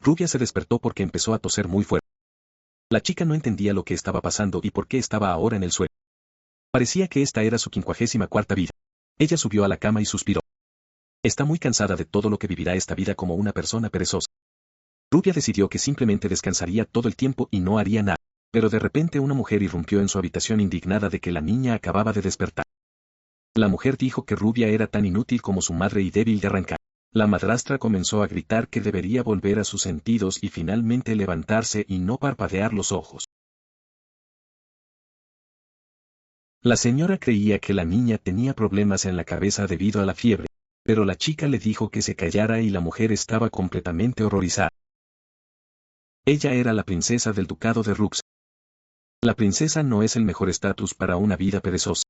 Rubia se despertó porque empezó a toser muy fuerte. La chica no entendía lo que estaba pasando y por qué estaba ahora en el suelo. Parecía que esta era su 54ª vida. Ella subió a la cama y suspiró. Está muy cansada de todo lo que vivirá esta vida como una persona perezosa. Rubia decidió que simplemente descansaría todo el tiempo y no haría nada. Pero de repente una mujer irrumpió en su habitación indignada de que la niña acababa de despertar. La mujer dijo que Rubia era tan inútil como su madre y débil de arrancar. La madrastra comenzó a gritar que debería volver a sus sentidos y finalmente levantarse y no parpadear los ojos. La señora creía que la niña tenía problemas en la cabeza debido a la fiebre, pero la chica le dijo que se callara y la mujer estaba completamente horrorizada. Ella era la princesa del ducado de Rux. La princesa no es el mejor estatus para una vida perezosa.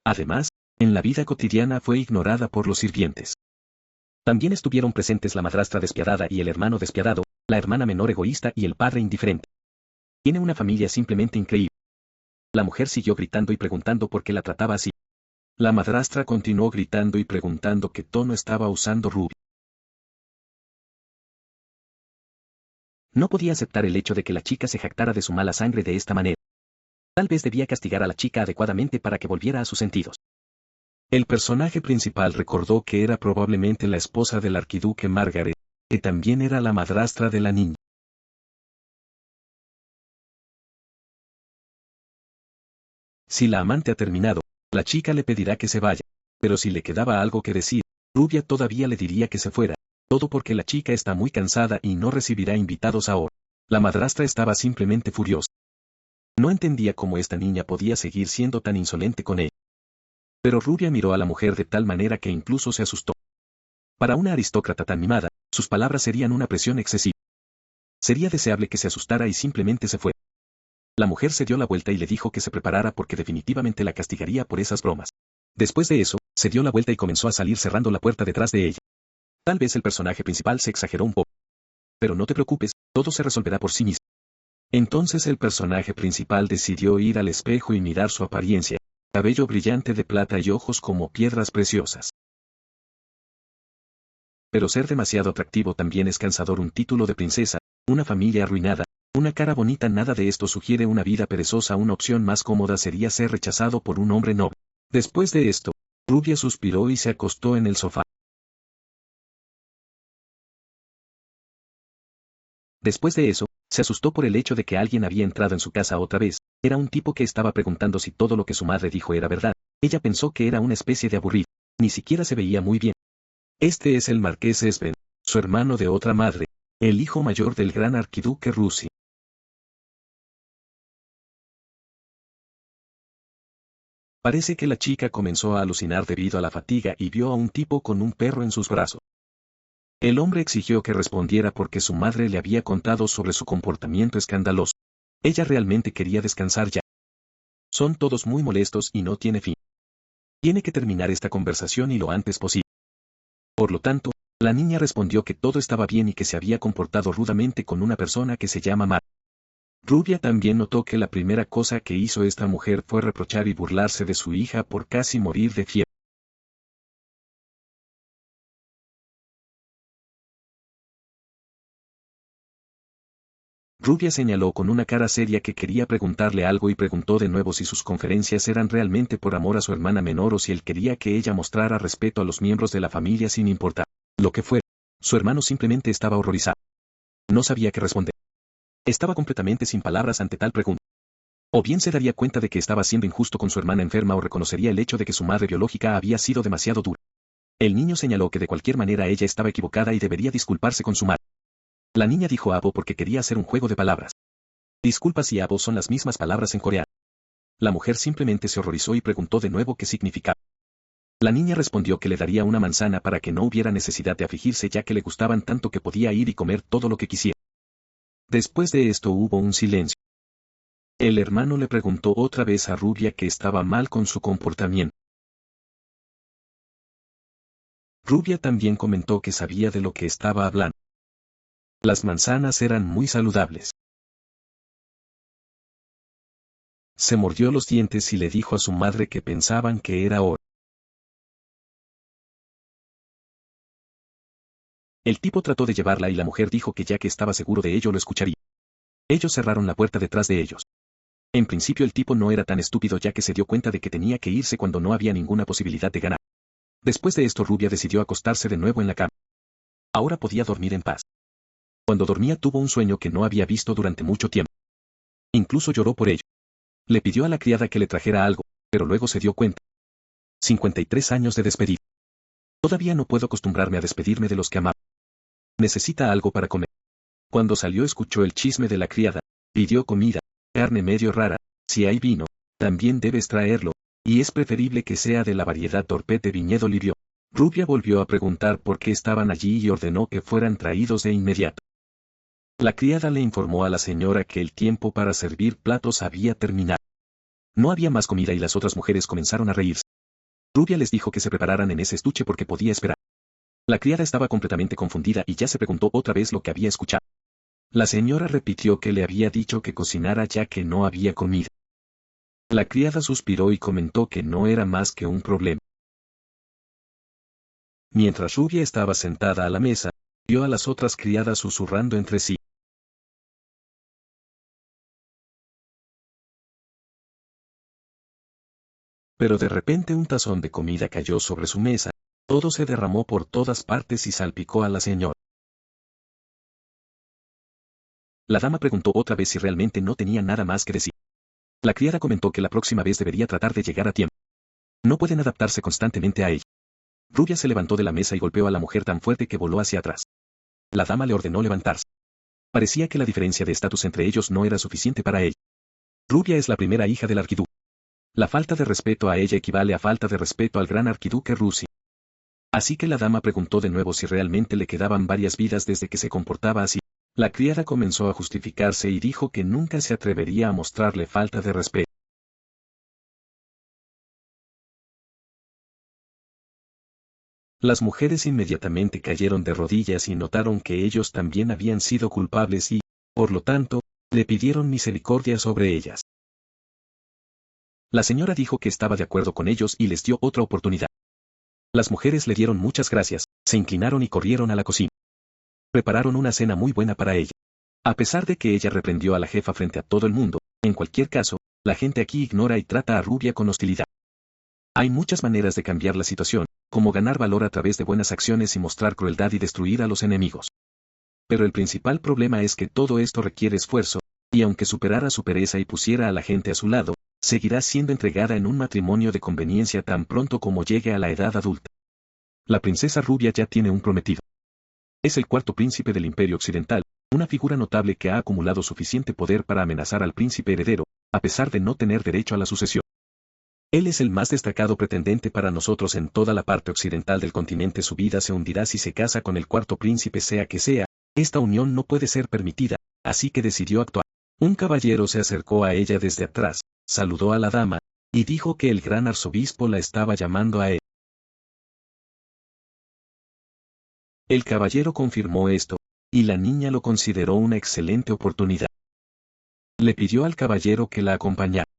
Además, en la vida cotidiana fue ignorada por los sirvientes. También estuvieron presentes la madrastra despiadada y el hermano despiadado, la hermana menor egoísta y el padre indiferente. Tiene una familia simplemente increíble. La mujer siguió gritando y preguntando por qué la trataba así. La madrastra continuó gritando y preguntando qué tono estaba usando Rubia. No podía aceptar el hecho de que la chica se jactara de su mala sangre de esta manera. Tal vez debía castigar a la chica adecuadamente para que volviera a sus sentidos. El personaje principal recordó que era probablemente la esposa del arquiduque Margaret, que también era la madrastra de la niña. Si la amante ha terminado, la chica le pedirá que se vaya, pero si le quedaba algo que decir, Rubia todavía le diría que se fuera, todo porque la chica está muy cansada y no recibirá invitados ahora. La madrastra estaba simplemente furiosa. No entendía cómo esta niña podía seguir siendo tan insolente con ella. Pero Rubia miró a la mujer de tal manera que incluso se asustó. Para una aristócrata tan mimada, sus palabras serían una presión excesiva. Sería deseable que se asustara y simplemente se fuera. La mujer se dio la vuelta y le dijo que se preparara porque definitivamente la castigaría por esas bromas. Después de eso, se dio la vuelta y comenzó a salir cerrando la puerta detrás de ella. Tal vez el personaje principal se exageró un poco. Pero no te preocupes, todo se resolverá por sí mismo. Entonces el personaje principal decidió ir al espejo y mirar su apariencia, cabello brillante de plata y ojos como piedras preciosas. Pero ser demasiado atractivo también es cansador. Un título de princesa, una familia arruinada, una cara bonita, nada de esto sugiere una vida perezosa. Una opción más cómoda sería ser rechazado por un hombre noble. Después de esto, Rubia suspiró y se acostó en el sofá. Después de eso, se asustó por el hecho de que alguien había entrado en su casa otra vez. Era un tipo que estaba preguntando si todo lo que su madre dijo era verdad. Ella pensó que era una especie de aburrido. Ni siquiera se veía muy bien. Este es el marqués Sven, su hermano de otra madre, el hijo mayor del gran arquiduque Rusi. Parece que la chica comenzó a alucinar debido a la fatiga y vio a un tipo con un perro en sus brazos. El hombre exigió que respondiera porque su madre le había contado sobre su comportamiento escandaloso. Ella realmente quería descansar ya. Son todos muy molestos y no tiene fin. Tiene que terminar esta conversación y lo antes posible. Por lo tanto, la niña respondió que todo estaba bien y que se había comportado rudamente con una persona que se llama Mar. Rubia también notó que la primera cosa que hizo esta mujer fue reprochar y burlarse de su hija por casi morir de fiebre. Rubia señaló con una cara seria que quería preguntarle algo y preguntó de nuevo si sus conferencias eran realmente por amor a su hermana menor o si él quería que ella mostrara respeto a los miembros de la familia sin importar lo que fuera. Su hermano simplemente estaba horrorizado. No sabía qué responder. Estaba completamente sin palabras ante tal pregunta. O bien se daría cuenta de que estaba siendo injusto con su hermana enferma o reconocería el hecho de que su madre biológica había sido demasiado dura. El niño señaló que de cualquier manera ella estaba equivocada y debería disculparse con su madre. La niña dijo abo porque quería hacer un juego de palabras. Disculpas y abo son las mismas palabras en coreano. La mujer simplemente se horrorizó y preguntó de nuevo qué significaba. La niña respondió que le daría una manzana para que no hubiera necesidad de afligirse ya que le gustaban tanto que podía ir y comer todo lo que quisiera. Después de esto hubo un silencio. El hermano le preguntó otra vez a Rubia que estaba mal con su comportamiento. Rubia también comentó que sabía de lo que estaba hablando. Las manzanas eran muy saludables. Se mordió los dientes y le dijo a su madre que pensaban que era oro. El tipo trató de llevarla y la mujer dijo que ya que estaba seguro de ello lo escucharía. Ellos cerraron la puerta detrás de ellos. En principio el tipo no era tan estúpido ya que se dio cuenta de que tenía que irse cuando no había ninguna posibilidad de ganar. Después de esto Rubia decidió acostarse de nuevo en la cama. Ahora podía dormir en paz. Cuando dormía tuvo un sueño que no había visto durante mucho tiempo. Incluso lloró por ello. Le pidió a la criada que le trajera algo, pero luego se dio cuenta. 53 años de despedida. Todavía no puedo acostumbrarme a despedirme de los que amaba. Necesita algo para comer. Cuando salió escuchó el chisme de la criada, pidió comida, carne medio rara, si hay vino, también debes traerlo, y es preferible que sea de la variedad torpete viñedo lirio. Rubia volvió a preguntar por qué estaban allí y ordenó que fueran traídos de inmediato. La criada le informó a la señora que el tiempo para servir platos había terminado. No había más comida y las otras mujeres comenzaron a reírse. Rubia les dijo que se prepararan en ese estuche porque podía esperar. La criada estaba completamente confundida y ya se preguntó otra vez lo que había escuchado. La señora repitió que le había dicho que cocinara ya que no había comida. La criada suspiró y comentó que no era más que un problema. Mientras Rubia estaba sentada a la mesa, vio a las otras criadas susurrando entre sí. Pero de repente un tazón de comida cayó sobre su mesa, todo se derramó por todas partes y salpicó a la señora. La dama preguntó otra vez si realmente no tenía nada más que decir. La criada comentó que la próxima vez debería tratar de llegar a tiempo. No pueden adaptarse constantemente a ella. Rubia se levantó de la mesa y golpeó a la mujer tan fuerte que voló hacia atrás. La dama le ordenó levantarse. Parecía que la diferencia de estatus entre ellos no era suficiente para ella. Rubia es la primera hija del arquiduque. La falta de respeto a ella equivale a falta de respeto al gran arquiduque Rusi. Así que la dama preguntó de nuevo si realmente le quedaban varias vidas desde que se comportaba así. La criada comenzó a justificarse y dijo que nunca se atrevería a mostrarle falta de respeto. Las mujeres inmediatamente cayeron de rodillas y notaron que ellos también habían sido culpables y, por lo tanto, le pidieron misericordia sobre ellas. La señora dijo que estaba de acuerdo con ellos y les dio otra oportunidad. Las mujeres le dieron muchas gracias, se inclinaron y corrieron a la cocina. Prepararon una cena muy buena para ella. A pesar de que ella reprendió a la jefa frente a todo el mundo, en cualquier caso, la gente aquí ignora y trata a Rubia con hostilidad. Hay muchas maneras de cambiar la situación, como ganar valor a través de buenas acciones y mostrar crueldad y destruir a los enemigos. Pero el principal problema es que todo esto requiere esfuerzo, y aunque superara su pereza y pusiera a la gente a su lado, seguirá siendo entregada en un matrimonio de conveniencia tan pronto como llegue a la edad adulta. La princesa Rubia ya tiene un prometido. Es el cuarto príncipe del Imperio Occidental, una figura notable que ha acumulado suficiente poder para amenazar al príncipe heredero, a pesar de no tener derecho a la sucesión. Él es el más destacado pretendente para nosotros en toda la parte occidental del continente. Su vida se hundirá si se casa con el cuarto príncipe sea que sea, esta unión no puede ser permitida, así que decidió actuar. Un caballero se acercó a ella desde atrás, saludó a la dama, y dijo que el gran arzobispo la estaba llamando a él. El caballero confirmó esto, y la niña lo consideró una excelente oportunidad. Le pidió al caballero que la acompañara.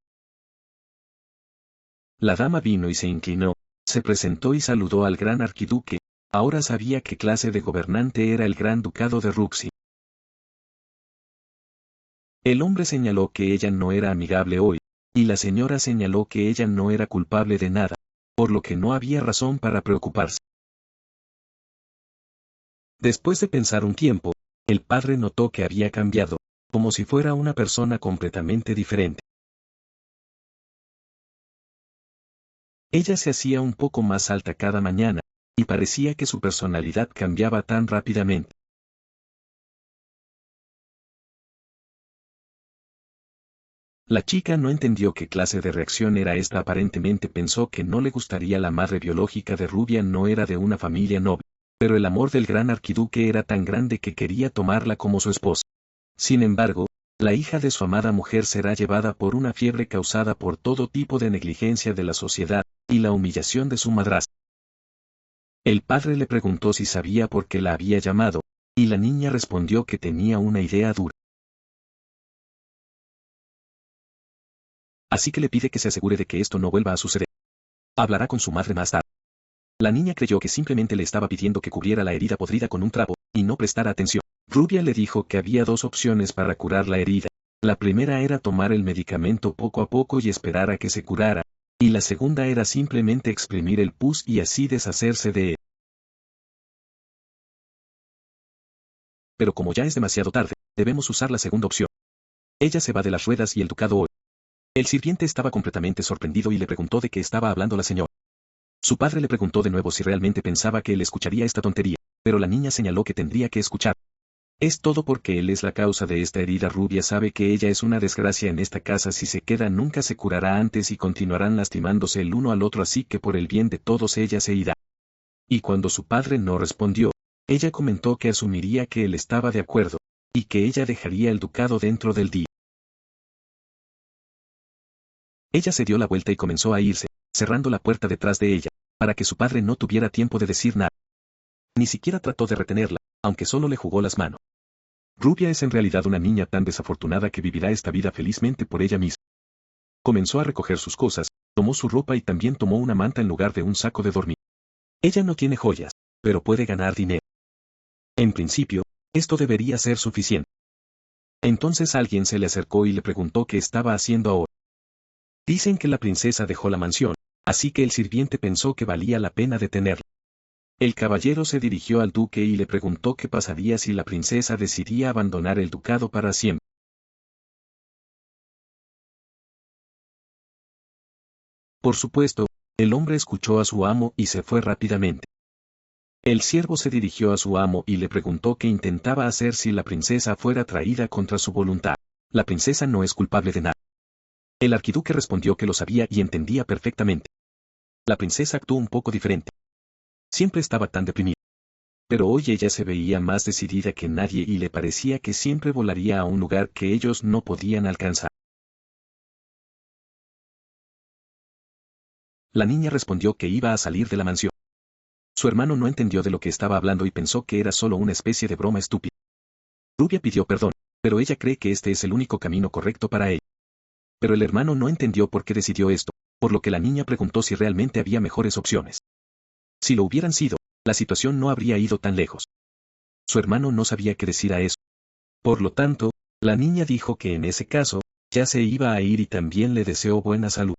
La dama vino y se inclinó, se presentó y saludó al gran arquiduque, ahora sabía qué clase de gobernante era el gran ducado de Ruxi. El hombre señaló que ella no era amigable hoy, y la señora señaló que ella no era culpable de nada, por lo que no había razón para preocuparse. Después de pensar un tiempo, el padre notó que había cambiado, como si fuera una persona completamente diferente. Ella se hacía un poco más alta cada mañana, y parecía que su personalidad cambiaba tan rápidamente. La chica no entendió qué clase de reacción era esta. Aparentemente pensó que no le gustaría. La madre biológica de Rubia no era de una familia noble, pero el amor del gran arquiduque era tan grande que quería tomarla como su esposa. Sin embargo, la hija de su amada mujer será llevada por una fiebre causada por todo tipo de negligencia de la sociedad, y la humillación de su madrastra. El padre le preguntó si sabía por qué la había llamado, y la niña respondió que tenía una idea dura. Así que le pide que se asegure de que esto no vuelva a suceder. Hablará con su madre más tarde. La niña creyó que simplemente le estaba pidiendo que cubriera la herida podrida con un trapo, y no prestara atención. Rubia le dijo que había dos opciones para curar la herida. La primera era tomar el medicamento poco a poco y esperar a que se curara, y la segunda era simplemente exprimir el pus y así deshacerse de él. Pero como ya es demasiado tarde, debemos usar la segunda opción. Ella se va de las ruedas y el ducado hoy. El sirviente estaba completamente sorprendido y le preguntó de qué estaba hablando la señora. Su padre le preguntó de nuevo si realmente pensaba que él escucharía esta tontería, pero la niña señaló que tendría que escuchar. Es todo porque él es la causa de esta herida. Rubia sabe que ella es una desgracia en esta casa. Si se queda nunca se curará antes y continuarán lastimándose el uno al otro, así que por el bien de todos ella se irá. Y cuando su padre no respondió, ella comentó que asumiría que él estaba de acuerdo, y que ella dejaría el ducado dentro del día. Ella se dio la vuelta y comenzó a irse, cerrando la puerta detrás de ella, para que su padre no tuviera tiempo de decir nada. Ni siquiera trató de retenerla, aunque solo le jugó las manos. Rubia es en realidad una niña tan desafortunada que vivirá esta vida felizmente por ella misma. Comenzó a recoger sus cosas, tomó su ropa y también tomó una manta en lugar de un saco de dormir. Ella no tiene joyas, pero puede ganar dinero. En principio, esto debería ser suficiente. Entonces alguien se le acercó y le preguntó qué estaba haciendo ahora. Dicen que la princesa dejó la mansión, así que el sirviente pensó que valía la pena detenerla. El caballero se dirigió al duque y le preguntó qué pasaría si la princesa decidía abandonar el ducado para siempre. Por supuesto, el hombre escuchó a su amo y se fue rápidamente. El siervo se dirigió a su amo y le preguntó qué intentaba hacer si la princesa fuera traída contra su voluntad. La princesa no es culpable de nada. El arquiduque respondió que lo sabía y entendía perfectamente. La princesa actuó un poco diferente. Siempre estaba tan deprimida. Pero hoy ella se veía más decidida que nadie y le parecía que siempre volaría a un lugar que ellos no podían alcanzar. La niña respondió que iba a salir de la mansión. Su hermano no entendió de lo que estaba hablando y pensó que era solo una especie de broma estúpida. Rubia pidió perdón, pero ella cree que este es el único camino correcto para ella. Pero el hermano no entendió por qué decidió esto, por lo que la niña preguntó si realmente había mejores opciones. Si lo hubieran sido, la situación no habría ido tan lejos. Su hermano no sabía qué decir a eso. Por lo tanto, la niña dijo que en ese caso, ya se iba a ir y también le deseó buena salud.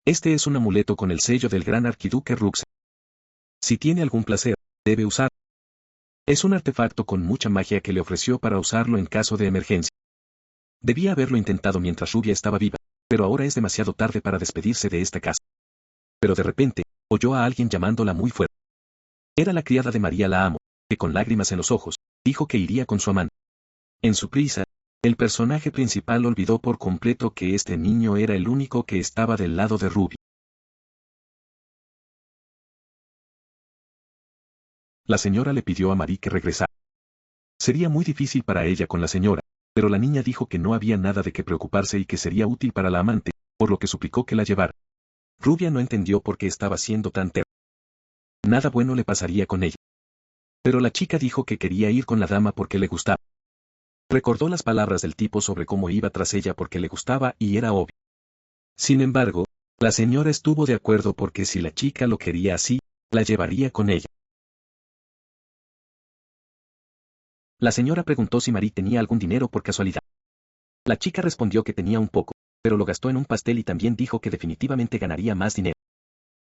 Este es un amuleto con el sello del gran arquiduque Ruxel. Si tiene algún placer, debe usarlo. Es un artefacto con mucha magia que le ofreció para usarlo en caso de emergencia. Debía haberlo intentado mientras Rubia estaba viva, pero ahora es demasiado tarde para despedirse de esta casa. Pero de repente, oyó a alguien llamándola muy fuerte. Era la criada de María la amo, que con lágrimas en los ojos, dijo que iría con su amante. En su prisa, el personaje principal olvidó por completo que este niño era el único que estaba del lado de Rubia. La señora le pidió a Marie que regresara. Sería muy difícil para ella con la señora, pero la niña dijo que no había nada de qué preocuparse y que sería útil para la amante, por lo que suplicó que la llevara. Rubia no entendió por qué estaba siendo tan terca. Nada bueno le pasaría con ella. Pero la chica dijo que quería ir con la dama porque le gustaba. Recordó las palabras del tipo sobre cómo iba tras ella porque le gustaba y era obvio. Sin embargo, la señora estuvo de acuerdo porque si la chica lo quería así, la llevaría con ella. La señora preguntó si Marie tenía algún dinero por casualidad. La chica respondió que tenía un poco, pero lo gastó en un pastel y también dijo que definitivamente ganaría más dinero.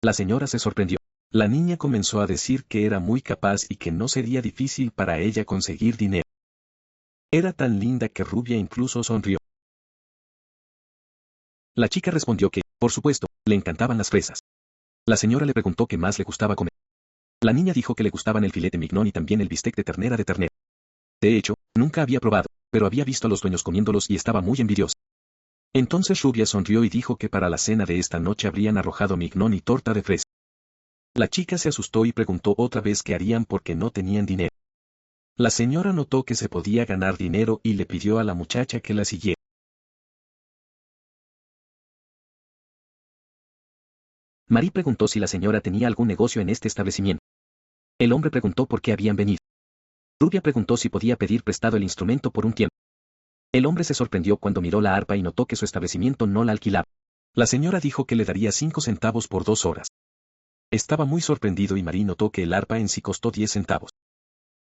La señora se sorprendió. La niña comenzó a decir que era muy capaz y que no sería difícil para ella conseguir dinero. Era tan linda que Rubia incluso sonrió. La chica respondió que, por supuesto, le encantaban las fresas. La señora le preguntó qué más le gustaba comer. La niña dijo que le gustaban el filete mignon y también el bistec de ternera de ternera. De hecho, nunca había probado, pero había visto a los dueños comiéndolos y estaba muy envidiosa. Entonces Rubia sonrió y dijo que para la cena de esta noche habrían arrojado mignon y torta de fresa. La chica se asustó y preguntó otra vez qué harían porque no tenían dinero. La señora notó que se podía ganar dinero y le pidió a la muchacha que la siguiera. Marie preguntó si la señora tenía algún negocio en este establecimiento. El hombre preguntó por qué habían venido. Rubia preguntó si podía pedir prestado el instrumento por un tiempo. El hombre se sorprendió cuando miró la arpa y notó que su establecimiento no la alquilaba. La señora dijo que le daría 5 centavos por 2 horas. Estaba muy sorprendido y Marie notó que el arpa en sí costó 10 centavos.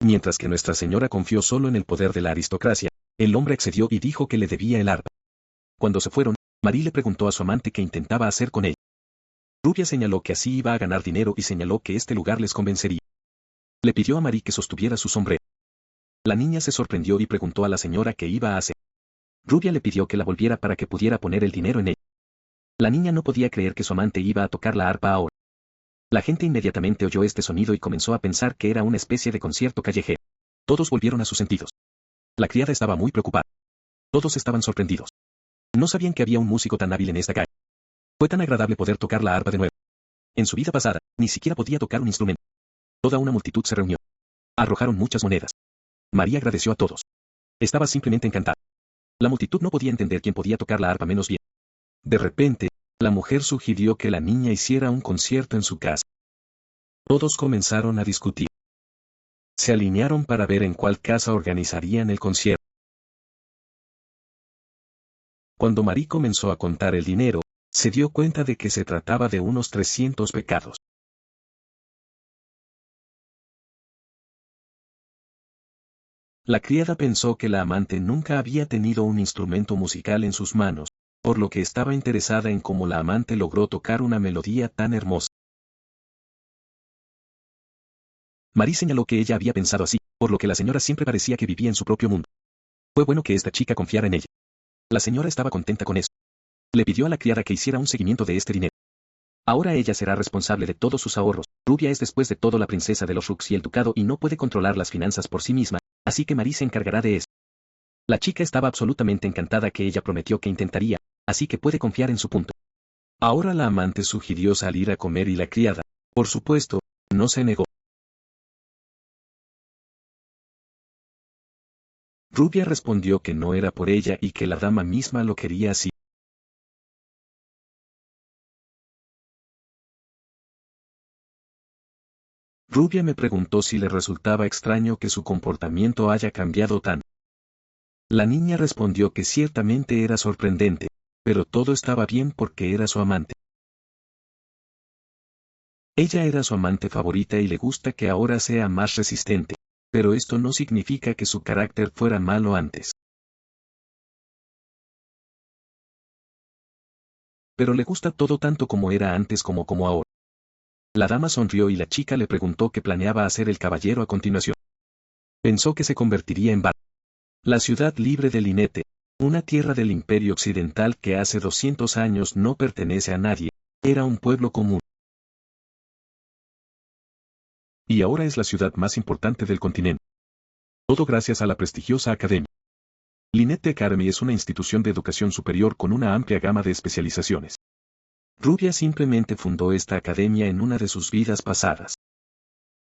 Mientras que Nuestra Señora confió solo en el poder de la aristocracia, el hombre accedió y dijo que le debía el arpa. Cuando se fueron, Marie le preguntó a su amante qué intentaba hacer con ella. Rubia señaló que así iba a ganar dinero y señaló que este lugar les convencería. Le pidió a Marie que sostuviera su sombrero. La niña se sorprendió y preguntó a la señora qué iba a hacer. Rubia le pidió que la volviera para que pudiera poner el dinero en ella. La niña no podía creer que su amante iba a tocar la arpa ahora. La gente inmediatamente oyó este sonido y comenzó a pensar que era una especie de concierto callejero. Todos volvieron a sus sentidos. La criada estaba muy preocupada. Todos estaban sorprendidos. No sabían que había un músico tan hábil en esta calle. Fue tan agradable poder tocar la arpa de nuevo. En su vida pasada, ni siquiera podía tocar un instrumento. Toda una multitud se reunió. Arrojaron muchas monedas. María agradeció a todos. Estaba simplemente encantada. La multitud no podía entender quién podía tocar la arpa menos bien. De repente, la mujer sugirió que la niña hiciera un concierto en su casa. Todos comenzaron a discutir. Se alinearon para ver en cuál casa organizarían el concierto. Cuando Marie comenzó a contar el dinero, se dio cuenta de que se trataba de unos 300 pecados. La criada pensó que la amante nunca había tenido un instrumento musical en sus manos, por lo que estaba interesada en cómo la amante logró tocar una melodía tan hermosa. Marie señaló que ella había pensado así, por lo que la señora siempre parecía que vivía en su propio mundo. Fue bueno que esta chica confiara en ella. La señora estaba contenta con eso. Le pidió a la criada que hiciera un seguimiento de este dinero. Ahora ella será responsable de todos sus ahorros. Rubia es después de todo la princesa de los Rooks y el ducado y no puede controlar las finanzas por sí misma, así que Marie se encargará de eso. La chica estaba absolutamente encantada que ella prometió que intentaría, así que puede confiar en su punto. Ahora la amante sugirió salir a comer y la criada, por supuesto, no se negó. Rubia respondió que no era por ella y que la dama misma lo quería así. Rubia me preguntó si le resultaba extraño que su comportamiento haya cambiado tanto. La niña respondió que ciertamente era sorprendente, pero todo estaba bien porque era su amante. Ella era su amante favorita y le gusta que ahora sea más resistente, pero esto no significa que su carácter fuera malo antes. Pero le gusta todo tanto como era antes como ahora. La dama sonrió y la chica le preguntó qué planeaba hacer el caballero a continuación. Pensó que se convertiría en Bar. La ciudad libre de Linete, una tierra del Imperio Occidental que hace 200 años no pertenece a nadie, era un pueblo común. Y ahora es la ciudad más importante del continente. Todo gracias a la prestigiosa academia. Linete Academy es una institución de educación superior con una amplia gama de especializaciones. Rubia simplemente fundó esta academia en una de sus vidas pasadas.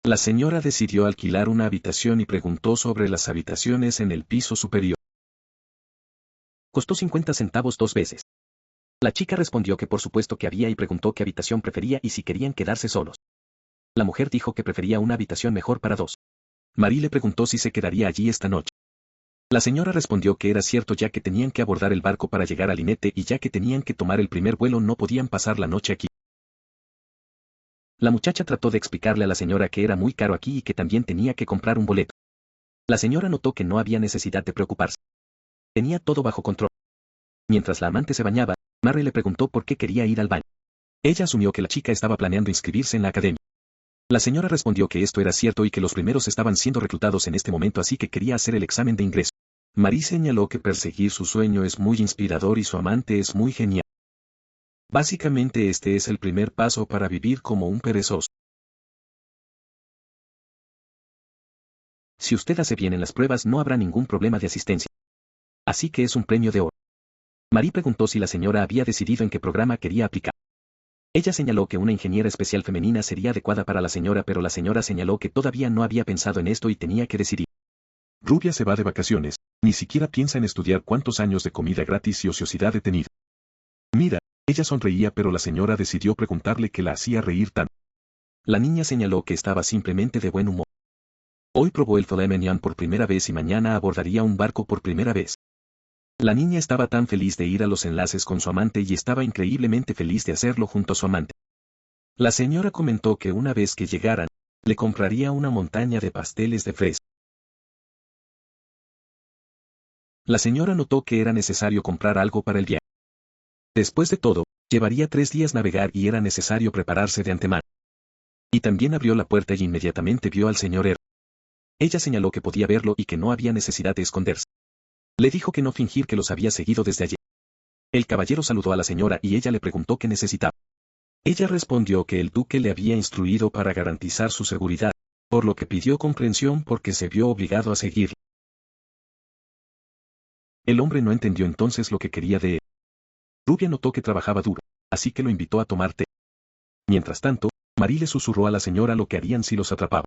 La señora decidió alquilar una habitación y preguntó sobre las habitaciones en el piso superior. Costó 50 centavos 2 veces. La chica respondió que por supuesto que había y preguntó qué habitación prefería y si querían quedarse solos. La mujer dijo que prefería una habitación mejor para 2. Marie le preguntó si se quedaría allí esta noche. La señora respondió que era cierto ya que tenían que abordar el barco para llegar a Linete y ya que tenían que tomar el primer vuelo no podían pasar la noche aquí. La muchacha trató de explicarle a la señora que era muy caro aquí y que también tenía que comprar un boleto. La señora notó que no había necesidad de preocuparse. Tenía todo bajo control. Mientras la amante se bañaba, Marie le preguntó por qué quería ir al baño. Ella asumió que la chica estaba planeando inscribirse en la academia. La señora respondió que esto era cierto y que los primeros estaban siendo reclutados en este momento así que quería hacer el examen de ingreso. Marie señaló que perseguir su sueño es muy inspirador y su amante es muy genial. Básicamente este es el primer paso para vivir como un perezoso. Si usted hace bien en las pruebas no habrá ningún problema de asistencia. Así que es un premio de oro. Marie preguntó si la señora había decidido en qué programa quería aplicar. Ella señaló que una ingeniera especial femenina sería adecuada para la señora pero la señora señaló que todavía no había pensado en esto y tenía que decidir. Rubia se va de vacaciones, ni siquiera piensa en estudiar cuántos años de comida gratis y ociosidad he tenido. Mira, ella sonreía pero la señora decidió preguntarle qué la hacía reír tanto. La niña señaló que estaba simplemente de buen humor. Hoy probó el filet mignon por primera vez y mañana abordaría un barco por primera vez. La niña estaba tan feliz de ir a los enlaces con su amante y estaba increíblemente feliz de hacerlo junto a su amante. La señora comentó que una vez que llegaran, le compraría una montaña de pasteles de fresa. La señora notó que era necesario comprar algo para el viaje. Después de todo, llevaría 3 días navegar y era necesario prepararse de antemano. Y también abrió la puerta y inmediatamente vio al señor R. Ella señaló que podía verlo y que no había necesidad de esconderse. Le dijo que no fingir que los había seguido desde allí. El caballero saludó a la señora y ella le preguntó qué necesitaba. Ella respondió que el duque le había instruido para garantizar su seguridad, por lo que pidió comprensión porque se vio obligado a seguirlo. El hombre no entendió entonces lo que quería de él. Rubia notó que trabajaba duro, así que lo invitó a tomar té. Mientras tanto, Marie le susurró a la señora lo que harían si los atrapaba.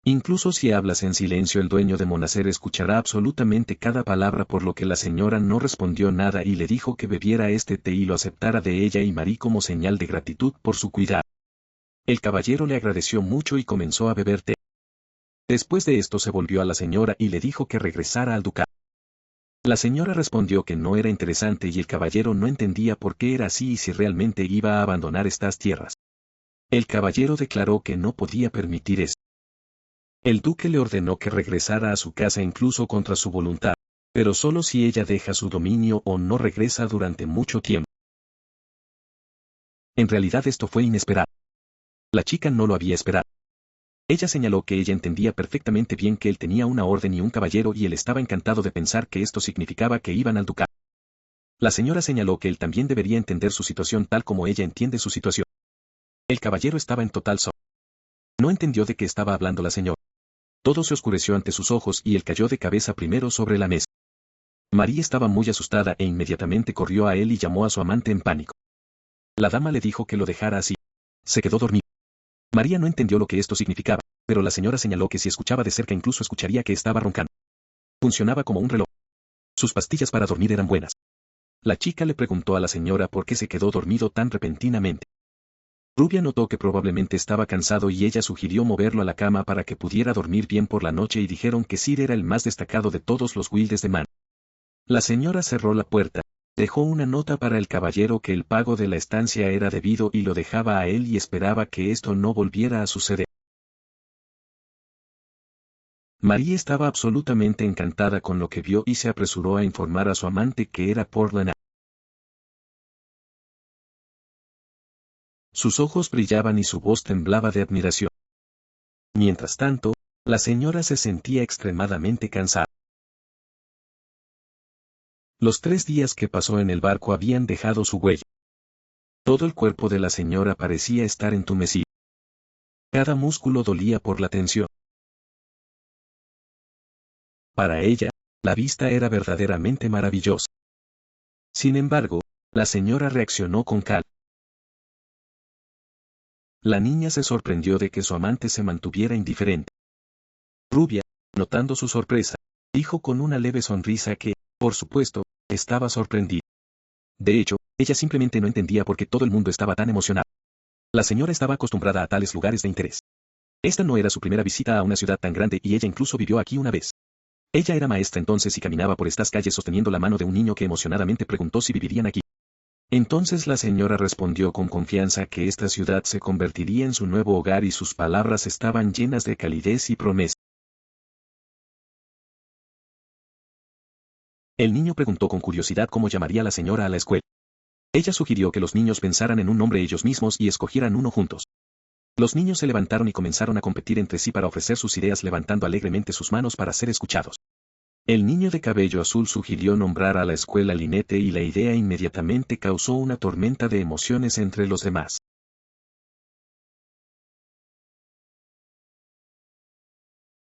Incluso si hablas en silencio, el dueño de Monacer escuchará absolutamente cada palabra, por lo que la señora no respondió nada y le dijo que bebiera este té y lo aceptara de ella y Marie como señal de gratitud por su cuidado. El caballero le agradeció mucho y comenzó a beber té. Después de esto se volvió a la señora y le dijo que regresara al ducado. La señora respondió que no era interesante y el caballero no entendía por qué era así y si realmente iba a abandonar estas tierras. El caballero declaró que no podía permitir eso. El duque le ordenó que regresara a su casa incluso contra su voluntad, pero solo si ella deja su dominio o no regresa durante mucho tiempo. En realidad esto fue inesperado. La chica no lo había esperado. Ella señaló que ella entendía perfectamente bien que él tenía una orden y un caballero y él estaba encantado de pensar que esto significaba que iban al ducado. La señora señaló que él también debería entender su situación tal como ella entiende su situación. El caballero estaba en total shock. No entendió de qué estaba hablando la señora. Todo se oscureció ante sus ojos y él cayó de cabeza primero sobre la mesa. María estaba muy asustada e inmediatamente corrió a él y llamó a su amante en pánico. La dama le dijo que lo dejara así. Se quedó dormida. María no entendió lo que esto significaba, pero la señora señaló que si escuchaba de cerca incluso escucharía que estaba roncando. Funcionaba como un reloj. Sus pastillas para dormir eran buenas. La chica le preguntó a la señora por qué se quedó dormido tan repentinamente. Rubia notó que probablemente estaba cansado y ella sugirió moverlo a la cama para que pudiera dormir bien por la noche y dijeron que Sir era el más destacado de todos los Wildes de Man. La señora cerró la puerta, dejó una nota para el caballero que el pago de la estancia era debido y lo dejaba a él y esperaba que esto no volviera a suceder. María estaba absolutamente encantada con lo que vio y se apresuró a informar a su amante que era Portland. Sus ojos brillaban y su voz temblaba de admiración. Mientras tanto, la señora se sentía extremadamente cansada. Los 3 días que pasó en el barco habían dejado su huella. Todo el cuerpo de la señora parecía estar entumecido. Cada músculo dolía por la tensión. Para ella, la vista era verdaderamente maravillosa. Sin embargo, la señora reaccionó con calma. La niña se sorprendió de que su amante se mantuviera indiferente. Rubia, notando su sorpresa, dijo con una leve sonrisa que, por supuesto, estaba sorprendida. De hecho, ella simplemente no entendía por qué todo el mundo estaba tan emocionado. La señora estaba acostumbrada a tales lugares de interés. Esta no era su primera visita a una ciudad tan grande y ella incluso vivió aquí una vez. Ella era maestra entonces y caminaba por estas calles sosteniendo la mano de un niño que emocionadamente preguntó si vivirían aquí. Entonces la señora respondió con confianza que esta ciudad se convertiría en su nuevo hogar y sus palabras estaban llenas de calidez y promesa. El niño preguntó con curiosidad cómo llamaría la señora a la escuela. Ella sugirió que los niños pensaran en un nombre ellos mismos y escogieran uno juntos. Los niños se levantaron y comenzaron a competir entre sí para ofrecer sus ideas levantando alegremente sus manos para ser escuchados. El niño de cabello azul sugirió nombrar a la escuela Linete y la idea inmediatamente causó una tormenta de emociones entre los demás.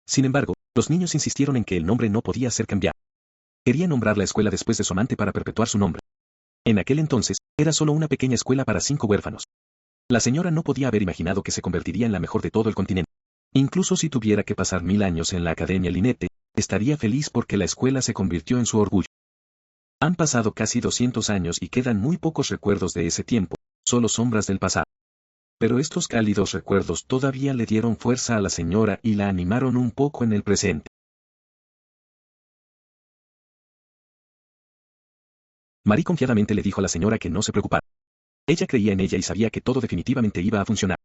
Sin embargo, los niños insistieron en que el nombre no podía ser cambiado. Quería nombrar la escuela después de su amante para perpetuar su nombre. En aquel entonces, era solo una pequeña escuela para 5 huérfanos. La señora no podía haber imaginado que se convertiría en la mejor de todo el continente. Incluso si tuviera que pasar 1000 años en la Academia Linete, estaría feliz porque la escuela se convirtió en su orgullo. Han pasado casi 200 años y quedan muy pocos recuerdos de ese tiempo, solo sombras del pasado. Pero estos cálidos recuerdos todavía le dieron fuerza a la señora y la animaron un poco en el presente. Marie confiadamente le dijo a la señora que no se preocupara. Ella creía en ella y sabía que todo definitivamente iba a funcionar.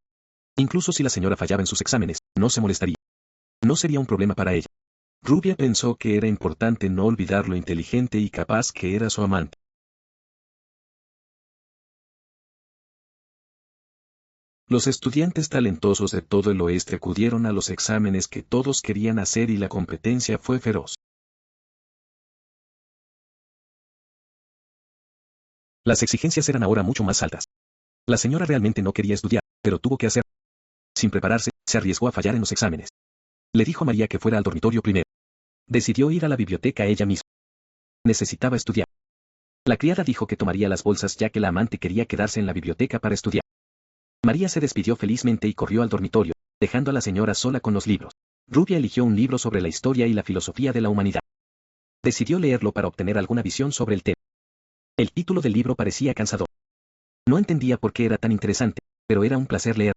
Incluso si la señora fallaba en sus exámenes, no se molestaría. No sería un problema para ella. Rubia pensó que era importante no olvidar lo inteligente y capaz que era su amante. Los estudiantes talentosos de todo el oeste acudieron a los exámenes que todos querían hacer y la competencia fue feroz. Las exigencias eran ahora mucho más altas. La señora realmente no quería estudiar, pero tuvo que hacerlo. Sin prepararse, se arriesgó a fallar en los exámenes. Le dijo a María que fuera al dormitorio primero. Decidió ir a la biblioteca ella misma. Necesitaba estudiar. La criada dijo que tomaría las bolsas ya que la amante quería quedarse en la biblioteca para estudiar. María se despidió felizmente y corrió al dormitorio, dejando a la señora sola con los libros. Rubia eligió un libro sobre la historia y la filosofía de la humanidad. Decidió leerlo para obtener alguna visión sobre el tema. El título del libro parecía cansador. No entendía por qué era tan interesante, pero era un placer leer.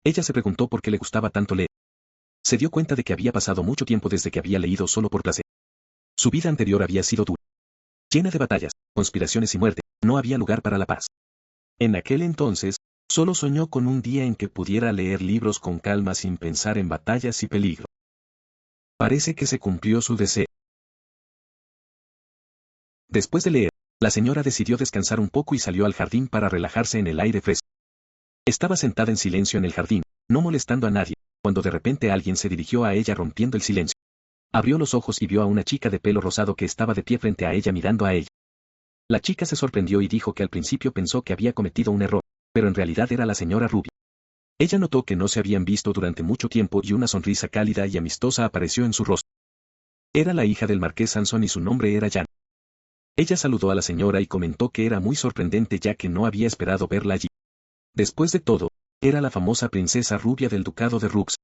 Ella se preguntó por qué le gustaba tanto leer. Se dio cuenta de que había pasado mucho tiempo desde que había leído solo por placer. Su vida anterior había sido dura. Llena de batallas, conspiraciones y muerte, no había lugar para la paz. En aquel entonces, solo soñó con un día en que pudiera leer libros con calma sin pensar en batallas y peligro. Parece que se cumplió su deseo. Después de leer, la señora decidió descansar un poco y salió al jardín para relajarse en el aire fresco. Estaba sentada en silencio en el jardín, no molestando a nadie, cuando de repente alguien se dirigió a ella rompiendo el silencio. Abrió los ojos y vio a una chica de pelo rosado que estaba de pie frente a ella mirando a ella. La chica se sorprendió y dijo que al principio pensó que había cometido un error, pero en realidad era la señora Rubia. Ella notó que no se habían visto durante mucho tiempo y una sonrisa cálida y amistosa apareció en su rostro. Era la hija del marqués Sansón y su nombre era Jan. Ella saludó a la señora y comentó que era muy sorprendente ya que no había esperado verla allí. Después de todo, era la famosa princesa rubia del ducado de Rux.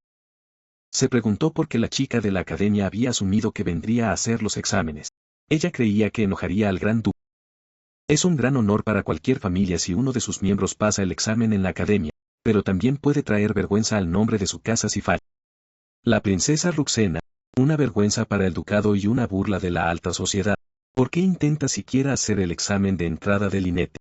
Se preguntó por qué la chica de la academia había asumido que vendría a hacer los exámenes. Ella creía que enojaría al gran duque. Es un gran honor para cualquier familia si uno de sus miembros pasa el examen en la academia, pero también puede traer vergüenza al nombre de su casa si falla. La princesa Ruxena, una vergüenza para el ducado y una burla de la alta sociedad. ¿Por qué intenta siquiera hacer el examen de entrada de linete?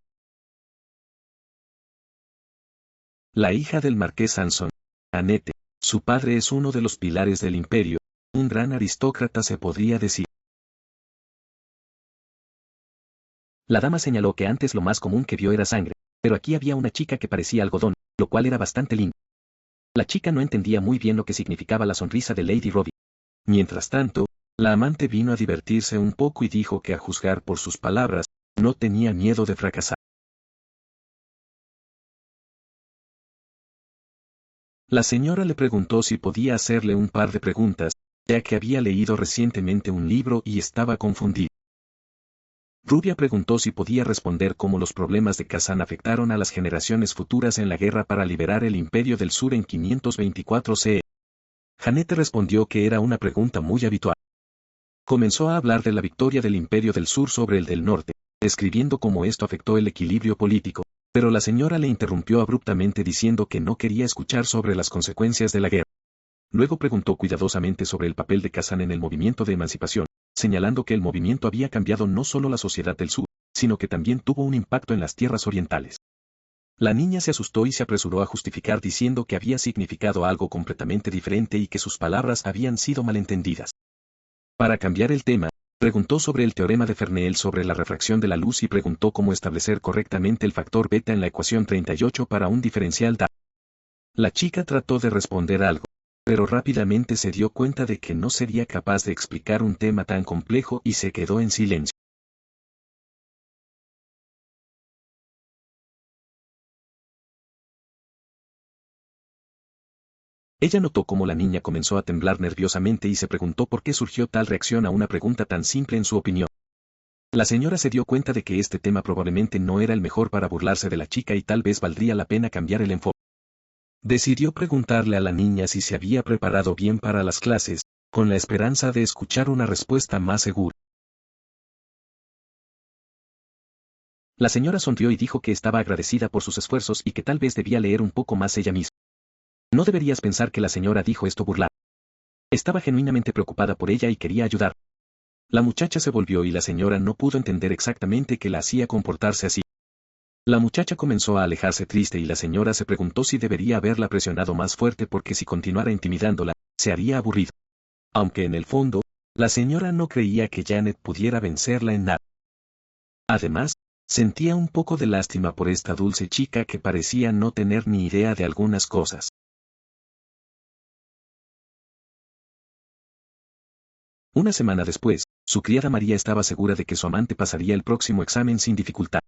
La hija del marqués Sansón, Annette, su padre es uno de los pilares del imperio, un gran aristócrata se podría decir. La dama señaló que antes lo más común que vio era sangre, pero aquí había una chica que parecía algodón, lo cual era bastante lindo. La chica no entendía muy bien lo que significaba la sonrisa de Lady Robin. Mientras tanto, la amante vino a divertirse un poco y dijo que a juzgar por sus palabras, no tenía miedo de fracasar. La señora le preguntó si podía hacerle un par de preguntas, ya que había leído recientemente un libro y estaba confundido. Rubia preguntó si podía responder cómo los problemas de Kazán afectaron a las generaciones futuras en la guerra para liberar el Imperio del Sur en 524 CE. Janete respondió que era una pregunta muy habitual. Comenzó a hablar de la victoria del Imperio del Sur sobre el del Norte, describiendo cómo esto afectó el equilibrio político, pero la señora le interrumpió abruptamente diciendo que no quería escuchar sobre las consecuencias de la guerra. Luego preguntó cuidadosamente sobre el papel de Kazán en el movimiento de emancipación, señalando que el movimiento había cambiado no solo la sociedad del sur, sino que también tuvo un impacto en las tierras orientales. La niña se asustó y se apresuró a justificar diciendo que había significado algo completamente diferente y que sus palabras habían sido malentendidas. Para cambiar el tema, preguntó sobre el teorema de Fresnel sobre la refracción de la luz y preguntó cómo establecer correctamente el factor beta en la ecuación 38 para un diferencial dado. La chica trató de responder algo, pero rápidamente se dio cuenta de que no sería capaz de explicar un tema tan complejo y se quedó en silencio. Ella notó cómo la niña comenzó a temblar nerviosamente y se preguntó por qué surgió tal reacción a una pregunta tan simple en su opinión. La señora se dio cuenta de que este tema probablemente no era el mejor para burlarse de la chica y tal vez valdría la pena cambiar el enfoque. Decidió preguntarle a la niña si se había preparado bien para las clases, con la esperanza de escuchar una respuesta más segura. La señora sonrió y dijo que estaba agradecida por sus esfuerzos y que tal vez debía leer un poco más ella misma. No deberías pensar que la señora dijo esto burlada. Estaba genuinamente preocupada por ella y quería ayudar. La muchacha se volvió y la señora no pudo entender exactamente qué la hacía comportarse así. La muchacha comenzó a alejarse triste y la señora se preguntó si debería haberla presionado más fuerte porque si continuara intimidándola, se haría aburrido. Aunque en el fondo, la señora no creía que Janet pudiera vencerla en nada. Además, sentía un poco de lástima por esta dulce chica que parecía no tener ni idea de algunas cosas. Una semana después, su criada María estaba segura de que su amante pasaría el próximo examen sin dificultad.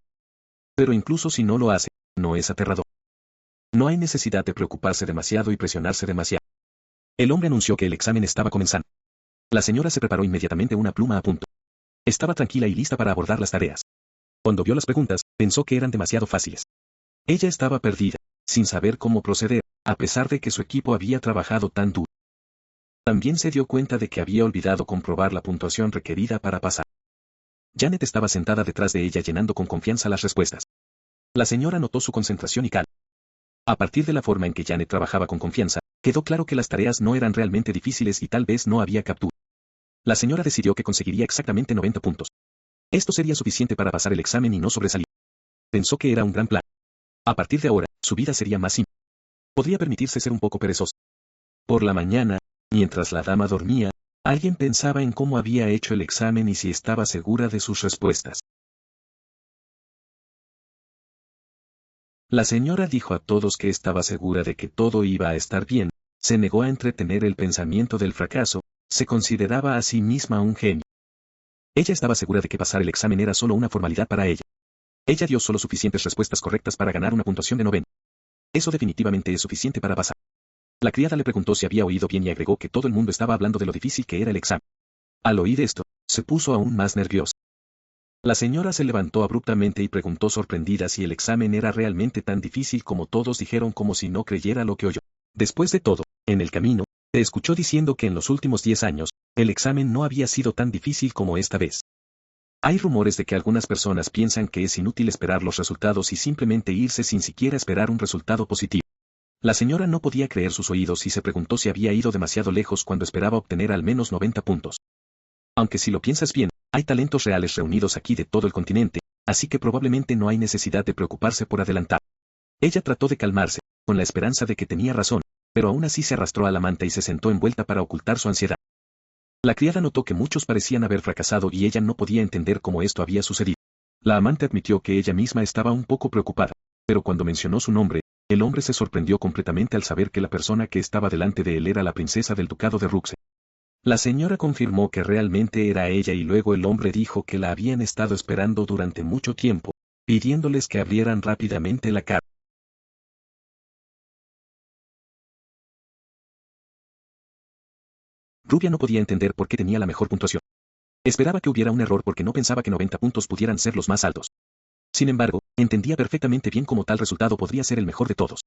Pero incluso si no lo hace, no es aterrador. No hay necesidad de preocuparse demasiado y presionarse demasiado. El hombre anunció que el examen estaba comenzando. La señora se preparó inmediatamente una pluma a punto. Estaba tranquila y lista para abordar las tareas. Cuando vio las preguntas, pensó que eran demasiado fáciles. Ella estaba perdida, sin saber cómo proceder, a pesar de que su equipo había trabajado tan duro. También se dio cuenta de que había olvidado comprobar la puntuación requerida para pasar. Janet estaba sentada detrás de ella llenando con confianza las respuestas. La señora notó su concentración y calma. A partir de la forma en que Janet trabajaba con confianza, quedó claro que las tareas no eran realmente difíciles y tal vez no había captura. La señora decidió que conseguiría exactamente 90 puntos. Esto sería suficiente para pasar el examen y no sobresalir. Pensó que era un gran plan. A partir de ahora, su vida sería más simple. Podría permitirse ser un poco perezosa. Por la mañana, mientras la dama dormía, alguien pensaba en cómo había hecho el examen y si estaba segura de sus respuestas. La señora dijo a todos que estaba segura de que todo iba a estar bien, se negó a entretener el pensamiento del fracaso, se consideraba a sí misma un genio. Ella estaba segura de que pasar el examen era solo una formalidad para ella. Ella dio solo suficientes respuestas correctas para ganar una puntuación de 90. Eso definitivamente es suficiente para pasar. La criada le preguntó si había oído bien y agregó que todo el mundo estaba hablando de lo difícil que era el examen. Al oír esto, se puso aún más nerviosa. La señora se levantó abruptamente y preguntó sorprendida si el examen era realmente tan difícil como todos dijeron, como si no creyera lo que oyó. Después de todo, en el camino, se escuchó diciendo que en los últimos 10 años, el examen no había sido tan difícil como esta vez. Hay rumores de que algunas personas piensan que es inútil esperar los resultados y simplemente irse sin siquiera esperar un resultado positivo. La señora no podía creer sus oídos y se preguntó si había ido demasiado lejos cuando esperaba obtener al menos 90 puntos. Aunque si lo piensas bien, hay talentos reales reunidos aquí de todo el continente, así que probablemente no hay necesidad de preocuparse por adelantar. Ella trató de calmarse, con la esperanza de que tenía razón, pero aún así se arrastró a la manta y se sentó envuelta para ocultar su ansiedad. La criada notó que muchos parecían haber fracasado y ella no podía entender cómo esto había sucedido. La amante admitió que ella misma estaba un poco preocupada, pero cuando mencionó su nombre, el hombre se sorprendió completamente al saber que la persona que estaba delante de él era la princesa del ducado de Ruxe. La señora confirmó que realmente era ella y luego el hombre dijo que la habían estado esperando durante mucho tiempo, pidiéndoles que abrieran rápidamente la carta. Rubia no podía entender por qué tenía la mejor puntuación. Esperaba que hubiera un error porque no pensaba que 90 puntos pudieran ser los más altos. Sin embargo, entendía perfectamente bien cómo tal resultado podría ser el mejor de todos.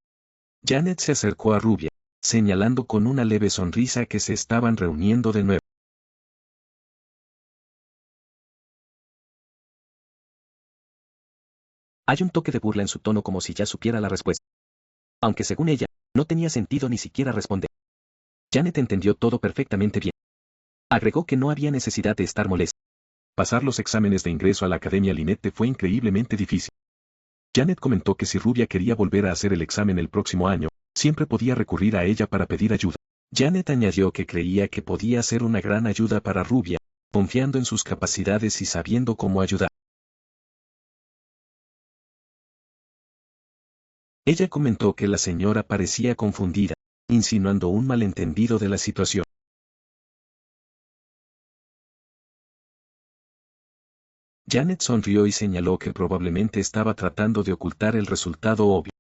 Janet se acercó a Rubia, señalando con una leve sonrisa que se estaban reuniendo de nuevo. Hay un toque de burla en su tono como si ya supiera la respuesta. Aunque según ella, no tenía sentido ni siquiera responder. Janet entendió todo perfectamente bien. Agregó que no había necesidad de estar molesta. Pasar los exámenes de ingreso a la Academia Linette fue increíblemente difícil. Janet comentó que si Rubia quería volver a hacer el examen el próximo año, siempre podía recurrir a ella para pedir ayuda. Janet añadió que creía que podía ser una gran ayuda para Rubia, confiando en sus capacidades y sabiendo cómo ayudar. Ella comentó que la señora parecía confundida, insinuando un malentendido de la situación. Janet sonrió y señaló que probablemente estaba tratando de ocultar el resultado obvio.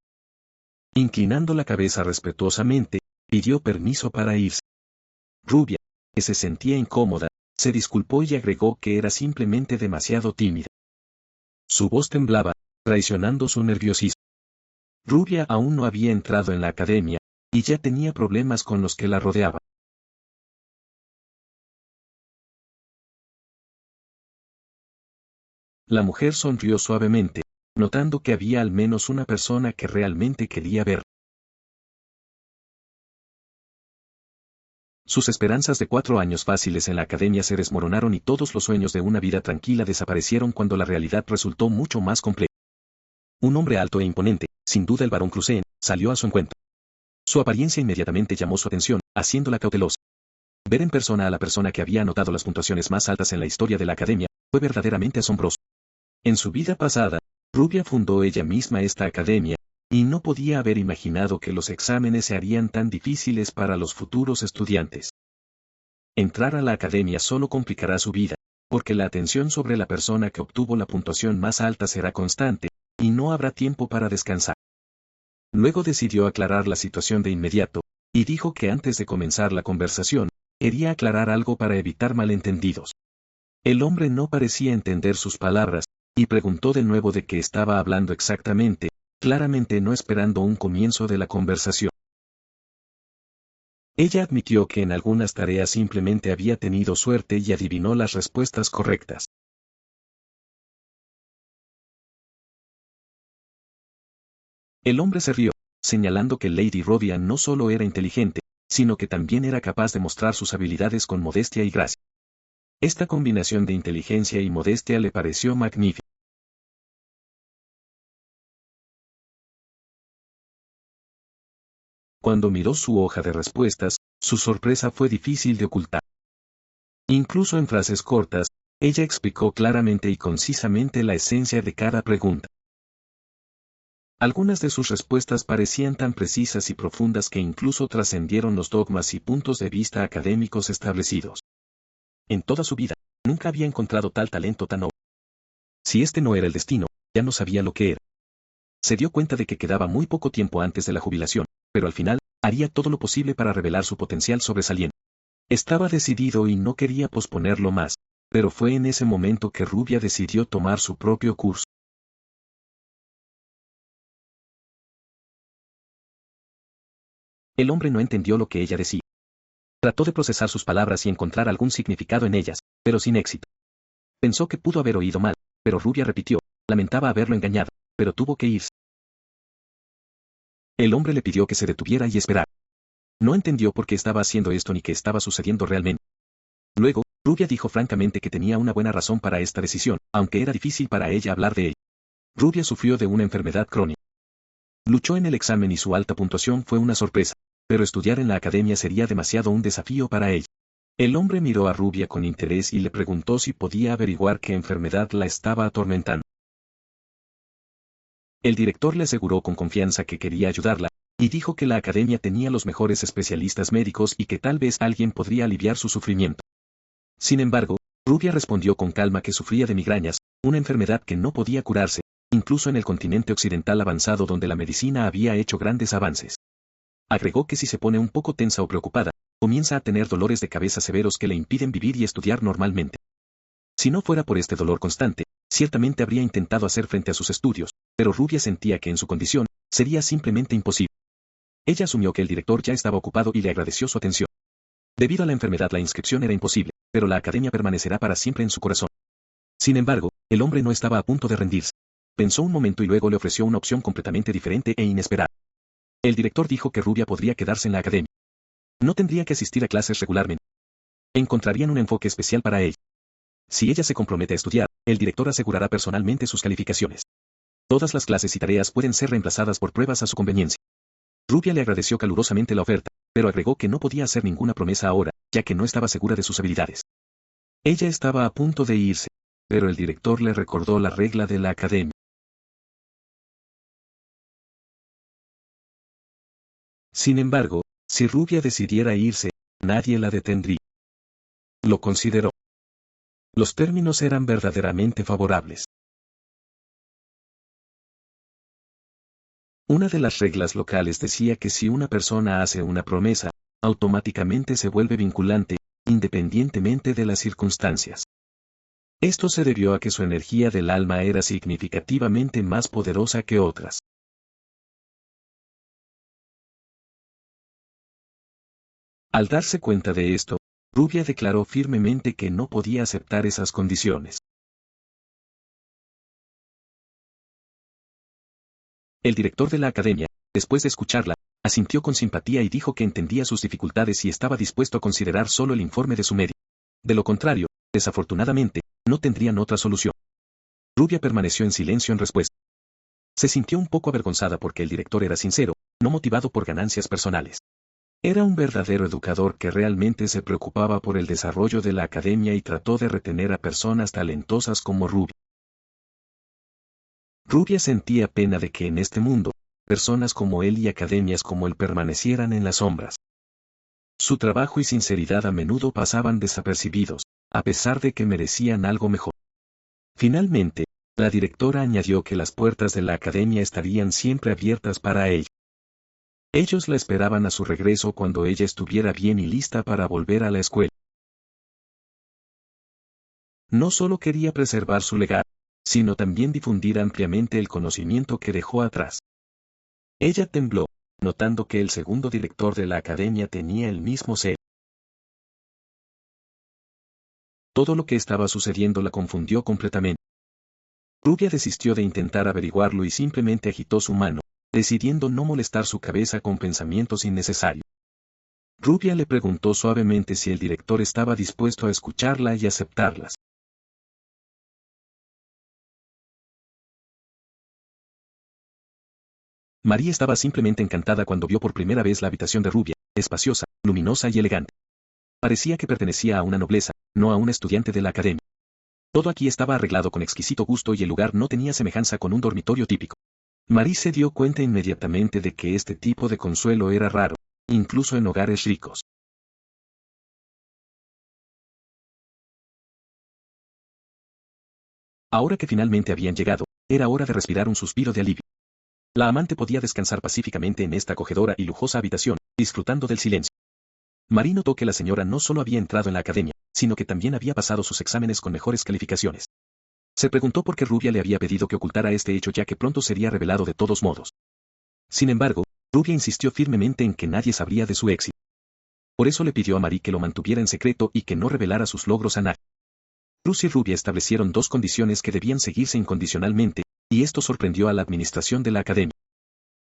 Inclinando la cabeza respetuosamente, pidió permiso para irse. Rubia, que se sentía incómoda, se disculpó y agregó que era simplemente demasiado tímida. Su voz temblaba, traicionando su nerviosismo. Rubia aún no había entrado en la academia, y ya tenía problemas con los que la rodeaban. La mujer sonrió suavemente, notando que había al menos una persona que realmente quería ver. Sus esperanzas de 4 años fáciles en la academia se desmoronaron y todos los sueños de una vida tranquila desaparecieron cuando la realidad resultó mucho más compleja. Un hombre alto e imponente, sin duda el barón Cruzen, salió a su encuentro. Su apariencia inmediatamente llamó su atención, haciéndola cautelosa. Ver en persona a la persona que había anotado las puntuaciones más altas en la historia de la academia, fue verdaderamente asombroso. En su vida pasada, Rubia fundó ella misma esta academia, y no podía haber imaginado que los exámenes se harían tan difíciles para los futuros estudiantes. Entrar a la academia solo complicará su vida, porque la atención sobre la persona que obtuvo la puntuación más alta será constante, y no habrá tiempo para descansar. Luego decidió aclarar la situación de inmediato, y dijo que antes de comenzar la conversación, quería aclarar algo para evitar malentendidos. El hombre no parecía entender sus palabras, y preguntó de nuevo de qué estaba hablando exactamente, claramente no esperando un comienzo de la conversación. Ella admitió que en algunas tareas simplemente había tenido suerte y adivinó las respuestas correctas. El hombre se rió, señalando que Lady Rubia no solo era inteligente, sino que también era capaz de mostrar sus habilidades con modestia y gracia. Esta combinación de inteligencia y modestia le pareció magnífica. Cuando miró su hoja de respuestas, su sorpresa fue difícil de ocultar. Incluso en frases cortas, ella explicó claramente y concisamente la esencia de cada pregunta. Algunas de sus respuestas parecían tan precisas y profundas que incluso trascendieron los dogmas y puntos de vista académicos establecidos. En toda su vida, nunca había encontrado tal talento tan noble. Si este no era el destino, ya no sabía lo que era. Se dio cuenta de que quedaba muy poco tiempo antes de la jubilación, pero al final, haría todo lo posible para revelar su potencial sobresaliente. Estaba decidido y no quería posponerlo más, pero fue en ese momento que Rubia decidió tomar su propio curso. El hombre no entendió lo que ella decía. Trató de procesar sus palabras y encontrar algún significado en ellas, pero sin éxito. Pensó que pudo haber oído mal, pero Rubia repitió, lamentaba haberlo engañado, pero tuvo que irse. El hombre le pidió que se detuviera y esperara. No entendió por qué estaba haciendo esto ni qué estaba sucediendo realmente. Luego, Rubia dijo francamente que tenía una buena razón para esta decisión, aunque era difícil para ella hablar de ello. Rubia sufrió de una enfermedad crónica. Luchó en el examen y su alta puntuación fue una sorpresa, pero estudiar en la academia sería demasiado un desafío para ella. El hombre miró a Rubia con interés y le preguntó si podía averiguar qué enfermedad la estaba atormentando. El director le aseguró con confianza que quería ayudarla, y dijo que la academia tenía los mejores especialistas médicos y que tal vez alguien podría aliviar su sufrimiento. Sin embargo, Rubia respondió con calma que sufría de migrañas, una enfermedad que no podía curarse, incluso en el continente occidental avanzado donde la medicina había hecho grandes avances. Agregó que si se pone un poco tensa o preocupada, comienza a tener dolores de cabeza severos que le impiden vivir y estudiar normalmente. Si no fuera por este dolor constante, ciertamente habría intentado hacer frente a sus estudios, pero Rubia sentía que en su condición, sería simplemente imposible. Ella asumió que el director ya estaba ocupado y le agradeció su atención. Debido a la enfermedad la inscripción era imposible, pero la academia permanecerá para siempre en su corazón. Sin embargo, el hombre no estaba a punto de rendirse. Pensó un momento y luego le ofreció una opción completamente diferente e inesperada. El director dijo que Rubia podría quedarse en la academia. No tendría que asistir a clases regularmente. Encontrarían un enfoque especial para ella. Si ella se compromete a estudiar, el director asegurará personalmente sus calificaciones. Todas las clases y tareas pueden ser reemplazadas por pruebas a su conveniencia. Rubia le agradeció calurosamente la oferta, pero agregó que no podía hacer ninguna promesa ahora, ya que no estaba segura de sus habilidades. Ella estaba a punto de irse, pero el director le recordó la regla de la academia. Sin embargo, si Rubia decidiera irse, nadie la detendría. Lo consideró. Los términos eran verdaderamente favorables. Una de las reglas locales decía que si una persona hace una promesa, automáticamente se vuelve vinculante, independientemente de las circunstancias. Esto se debió a que su energía del alma era significativamente más poderosa que otras. Al darse cuenta de esto, Rubia declaró firmemente que no podía aceptar esas condiciones. El director de la academia, después de escucharla, asintió con simpatía y dijo que entendía sus dificultades y estaba dispuesto a considerar solo el informe de su médico. De lo contrario, desafortunadamente, no tendrían otra solución. Rubia permaneció en silencio en respuesta. Se sintió un poco avergonzada porque el director era sincero, no motivado por ganancias personales. Era un verdadero educador que realmente se preocupaba por el desarrollo de la academia y trató de retener a personas talentosas como Rubia. Rubia sentía pena de que en este mundo, personas como él y academias como él permanecieran en las sombras. Su trabajo y sinceridad a menudo pasaban desapercibidos, a pesar de que merecían algo mejor. Finalmente, la directora añadió que las puertas de la academia estarían siempre abiertas para ella. Ellos la esperaban a su regreso cuando ella estuviera bien y lista para volver a la escuela. No solo quería preservar su legado, sino también difundir ampliamente el conocimiento que dejó atrás. Ella tembló, notando que el segundo director de la academia tenía el mismo celo. Todo lo que estaba sucediendo la confundió completamente. Rubia desistió de intentar averiguarlo y simplemente agitó su mano, decidiendo no molestar su cabeza con pensamientos innecesarios. Rubia le preguntó suavemente si el director estaba dispuesto a escucharla y aceptarlas. María estaba simplemente encantada cuando vio por primera vez la habitación de Rubia, espaciosa, luminosa y elegante. Parecía que pertenecía a una nobleza, no a una estudiante de la academia. Todo aquí estaba arreglado con exquisito gusto y el lugar no tenía semejanza con un dormitorio típico. Marie se dio cuenta inmediatamente de que este tipo de consuelo era raro, incluso en hogares ricos. Ahora que finalmente habían llegado, era hora de respirar un suspiro de alivio. La amante podía descansar pacíficamente en esta acogedora y lujosa habitación, disfrutando del silencio. Marie notó que la señora no solo había entrado en la academia, sino que también había pasado sus exámenes con mejores calificaciones. Se preguntó por qué Rubia le había pedido que ocultara este hecho ya que pronto sería revelado de todos modos. Sin embargo, Rubia insistió firmemente en que nadie sabría de su éxito. Por eso le pidió a Marie que lo mantuviera en secreto y que no revelara sus logros a nadie. Cruz y Rubia establecieron dos condiciones que debían seguirse incondicionalmente, y esto sorprendió a la administración de la academia.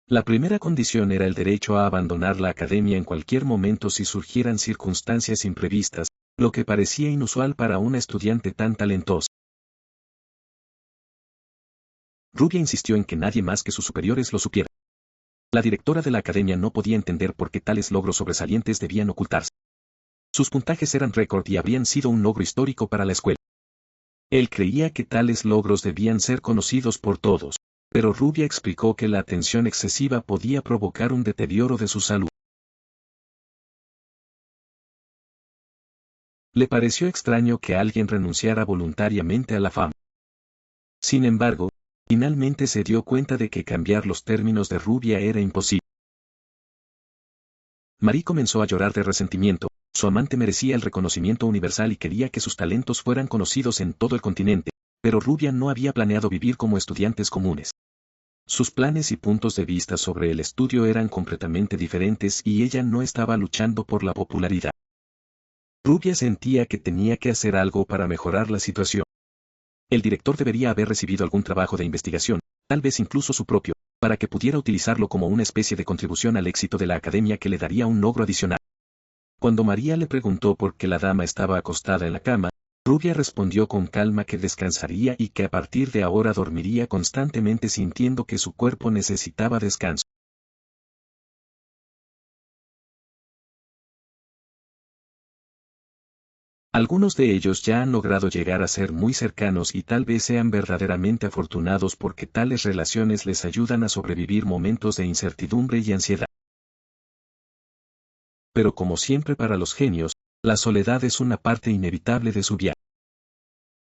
La primera condición era el derecho a abandonar la academia en cualquier momento si surgieran circunstancias imprevistas, lo que parecía inusual para una estudiante tan talentosa. Rubia insistió en que nadie más que sus superiores lo supiera. La directora de la academia no podía entender por qué tales logros sobresalientes debían ocultarse. Sus puntajes eran récord y habrían sido un logro histórico para la escuela. Él creía que tales logros debían ser conocidos por todos, pero Rubia explicó que la atención excesiva podía provocar un deterioro de su salud. Le pareció extraño que alguien renunciara voluntariamente a la fama. Sin embargo, finalmente se dio cuenta de que cambiar los términos de Rubia era imposible. Marie comenzó a llorar de resentimiento. Su amante merecía el reconocimiento universal y quería que sus talentos fueran conocidos en todo el continente, pero Rubia no había planeado vivir como estudiantes comunes. Sus planes y puntos de vista sobre el estudio eran completamente diferentes y ella no estaba luchando por la popularidad. Rubia sentía que tenía que hacer algo para mejorar la situación. El director debería haber recibido algún trabajo de investigación, tal vez incluso su propio, para que pudiera utilizarlo como una especie de contribución al éxito de la academia que le daría un logro adicional. Cuando María le preguntó por qué la dama estaba acostada en la cama, Rubia respondió con calma que descansaría y que a partir de ahora dormiría constantemente sintiendo que su cuerpo necesitaba descanso. Algunos de ellos ya han logrado llegar a ser muy cercanos y tal vez sean verdaderamente afortunados porque tales relaciones les ayudan a sobrevivir momentos de incertidumbre y ansiedad. Pero como siempre para los genios, la soledad es una parte inevitable de su viaje.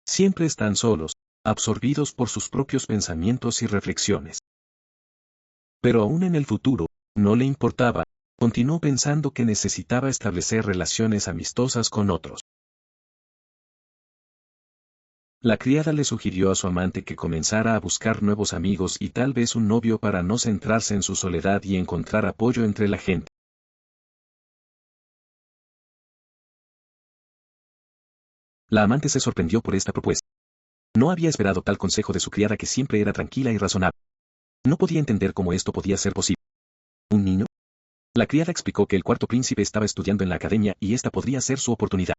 Siempre están solos, absorbidos por sus propios pensamientos y reflexiones. Pero aún en el futuro, no le importaba, continuó pensando que necesitaba establecer relaciones amistosas con otros. La criada le sugirió a su amante que comenzara a buscar nuevos amigos y tal vez un novio para no centrarse en su soledad y encontrar apoyo entre la gente. La amante se sorprendió por esta propuesta. No había esperado tal consejo de su criada que siempre era tranquila y razonable. No podía entender cómo esto podía ser posible. ¿Un niño? La criada explicó que el cuarto príncipe estaba estudiando en la academia y esta podría ser su oportunidad.